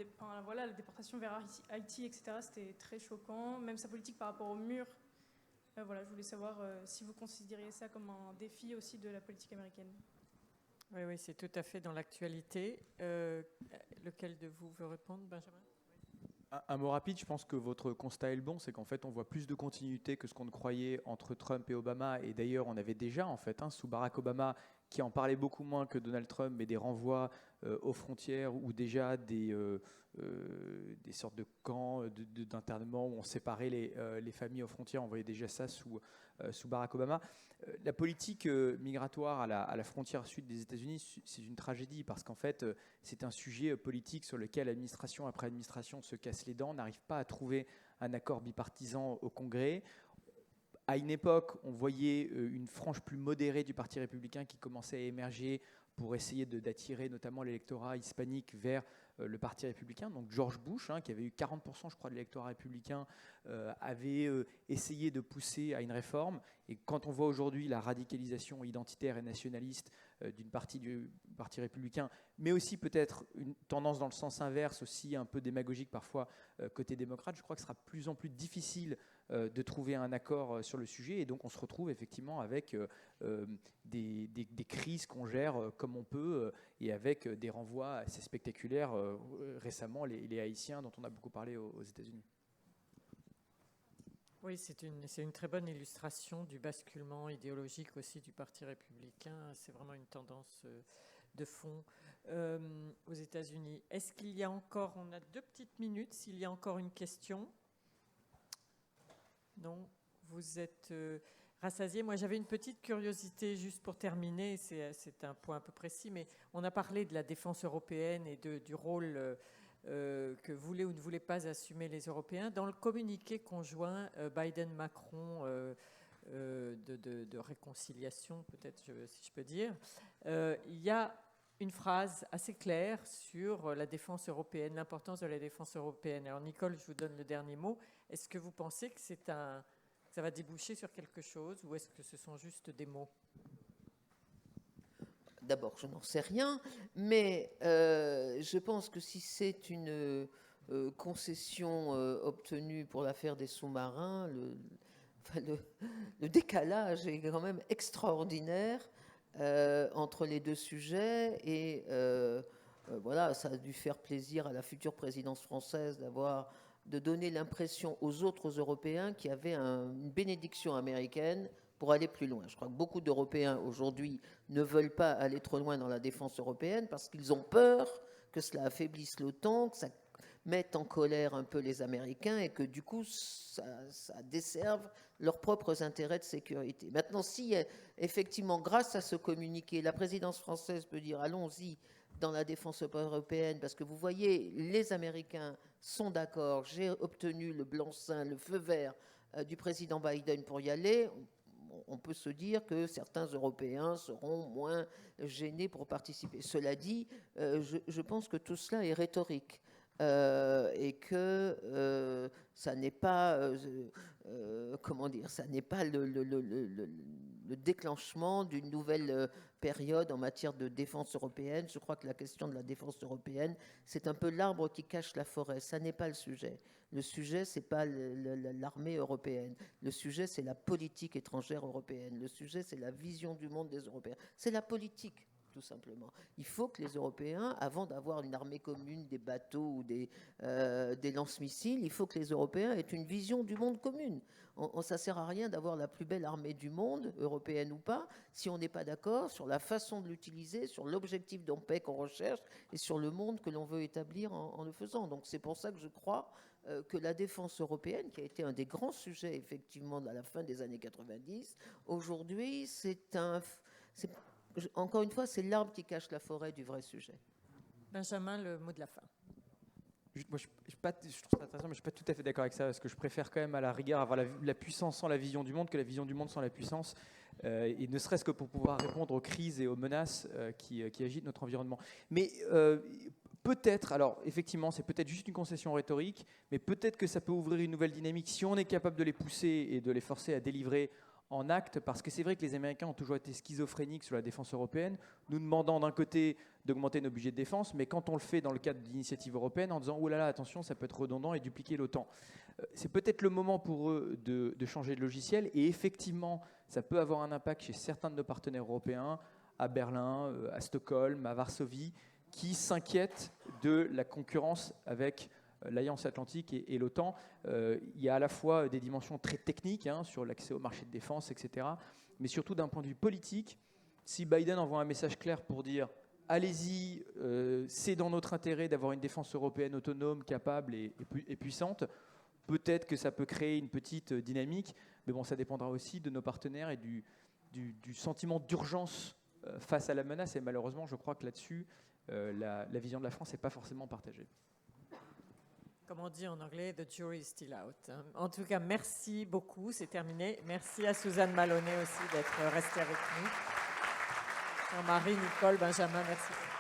déportation vers Haïti, etc., c'était très choquant. Même sa politique par rapport au mur. Voilà, je voulais savoir si vous considériez ça comme un défi aussi de la politique américaine. Oui, c'est tout à fait dans l'actualité. Lequel de vous veut répondre, Benjamin? Un mot rapide, je pense que votre constat est le bon, c'est qu'en fait on voit plus de continuité que ce qu'on croyait entre Trump et Obama, et d'ailleurs on avait déjà en fait sous Barack Obama, qui en parlait beaucoup moins que Donald Trump, mais des renvois aux frontières ou déjà des sortes de camps d'internement où on séparait les familles aux frontières. On voyait déjà ça sous Barack Obama. La politique migratoire à la frontière sud des États-Unis, c'est une tragédie parce qu'en fait, c'est un sujet politique sur lequel administration après administration se casse les dents, n'arrive pas à trouver un accord bipartisan au Congrès. À une époque, on voyait une frange plus modérée du Parti républicain qui commençait à émerger pour essayer d'attirer notamment l'électorat hispanique vers le Parti républicain. Donc George Bush, qui avait eu 40% je crois de l'électorat républicain, avait essayé de pousser à une réforme. Et quand on voit aujourd'hui la radicalisation identitaire et nationaliste d'une partie du Parti républicain, mais aussi peut-être une tendance dans le sens inverse, aussi un peu démagogique parfois côté démocrate, je crois que ce sera de plus en plus difficile de trouver un accord sur le sujet. Et donc on se retrouve effectivement avec des crises qu'on gère comme on peut et avec des renvois assez spectaculaires. Récemment, les Haïtiens dont on a beaucoup parlé aux États-Unis. Oui, c'est une très bonne illustration du basculement idéologique aussi du Parti républicain. C'est vraiment une tendance de fond aux États-Unis. Est-ce qu'il y a encore, on a 2 petites minutes, s'il y a encore une question? Non, vous êtes rassasié. Moi, j'avais une petite curiosité juste pour terminer. C'est un point un peu précis, mais on a parlé de la défense européenne et du rôle que voulaient ou ne voulaient pas assumer les Européens. Dans le communiqué conjoint Biden-Macron de réconciliation, peut-être si je peux dire, il y a une phrase assez claire sur la défense européenne, l'importance de la défense européenne. Alors Nicole, je vous donne le dernier mot. Est-ce que vous pensez que ça va déboucher sur quelque chose ou est-ce que ce sont juste des mots? D'abord, je n'en sais rien, mais je pense que si c'est une concession obtenue pour l'affaire des sous-marins, le décalage est quand même extraordinaire entre les deux sujets. Et voilà, ça a dû faire plaisir à la future présidence française de donner l'impression aux autres Européens qu'il y avait une bénédiction américaine pour aller plus loin. Je crois que beaucoup d'Européens aujourd'hui ne veulent pas aller trop loin dans la défense européenne parce qu'ils ont peur que cela affaiblisse l'OTAN, que ça mette en colère un peu les Américains et que du coup ça desserve leurs propres intérêts de sécurité. Maintenant, si effectivement, grâce à ce communiqué, la présidence française peut dire allons-y dans la défense européenne, parce que vous voyez, les Américains sont d'accord, j'ai obtenu le blanc-seing, le feu vert du président Biden pour y aller, on peut se dire que certains Européens seront moins gênés pour participer. Cela dit, je pense que tout cela est rhétorique. Et que ça n'est pas, comment dire, ça n'est pas le déclenchement d'une nouvelle période en matière de défense européenne. Je crois que la question de la défense européenne, c'est un peu l'arbre qui cache la forêt. Ça n'est pas le sujet. Le sujet, c'est pas l'armée européenne. Le sujet, c'est la politique étrangère européenne. Le sujet, c'est la vision du monde des Européens. C'est la politique, tout simplement. Il faut que les Européens, avant d'avoir une armée commune, des bateaux ou des lance-missiles, il faut que les Européens aient une vision du monde commune. Ça ne sert à rien d'avoir la plus belle armée du monde, européenne ou pas, si on n'est pas d'accord sur la façon de l'utiliser, sur l'objectif de paix qu'on recherche et sur le monde que l'on veut établir en le faisant. Donc c'est pour ça que je crois que la défense européenne, qui a été un des grands sujets effectivement à la fin des années 90, aujourd'hui encore une fois, c'est l'arbre qui cache la forêt du vrai sujet. Benjamin, le mot de la fin. Moi, je trouve ça intéressant, mais je ne suis pas tout à fait d'accord avec ça, parce que je préfère quand même à la rigueur avoir la puissance sans la vision du monde que la vision du monde sans la puissance, et ne serait-ce que pour pouvoir répondre aux crises et aux menaces qui agitent notre environnement. Mais peut-être, alors effectivement, c'est peut-être juste une concession rhétorique, mais peut-être que ça peut ouvrir une nouvelle dynamique si on est capable de les pousser et de les forcer à délivrer en actes, parce que c'est vrai que les Américains ont toujours été schizophréniques sur la défense européenne, nous demandant d'un côté d'augmenter nos budgets de défense, mais quand on le fait dans le cadre d'initiatives européennes en disant « Oh là là, attention, ça peut être redondant et dupliquer l'OTAN ». C'est peut-être le moment pour eux de changer de logiciel, et effectivement, ça peut avoir un impact chez certains de nos partenaires européens, à Berlin, à Stockholm, à Varsovie, qui s'inquiètent de la concurrence avec l'Alliance Atlantique et l'OTAN. Il y a à la fois des dimensions très techniques sur l'accès au marché de défense, etc., mais surtout d'un point de vue politique. Si Biden envoie un message clair pour dire « Allez-y, c'est dans notre intérêt d'avoir une défense européenne autonome, capable et puissante », peut-être que ça peut créer une petite dynamique, mais bon, ça dépendra aussi de nos partenaires et du sentiment d'urgence face à la menace. Et malheureusement, je crois que là-dessus, la vision de la France n'est pas forcément partagée. Comme on dit en anglais, the jury is still out. En tout cas, merci beaucoup, c'est terminé. Merci à Suzanne Maloney aussi d'être restée avec nous. Jean-Marie, Nicole, Benjamin, merci.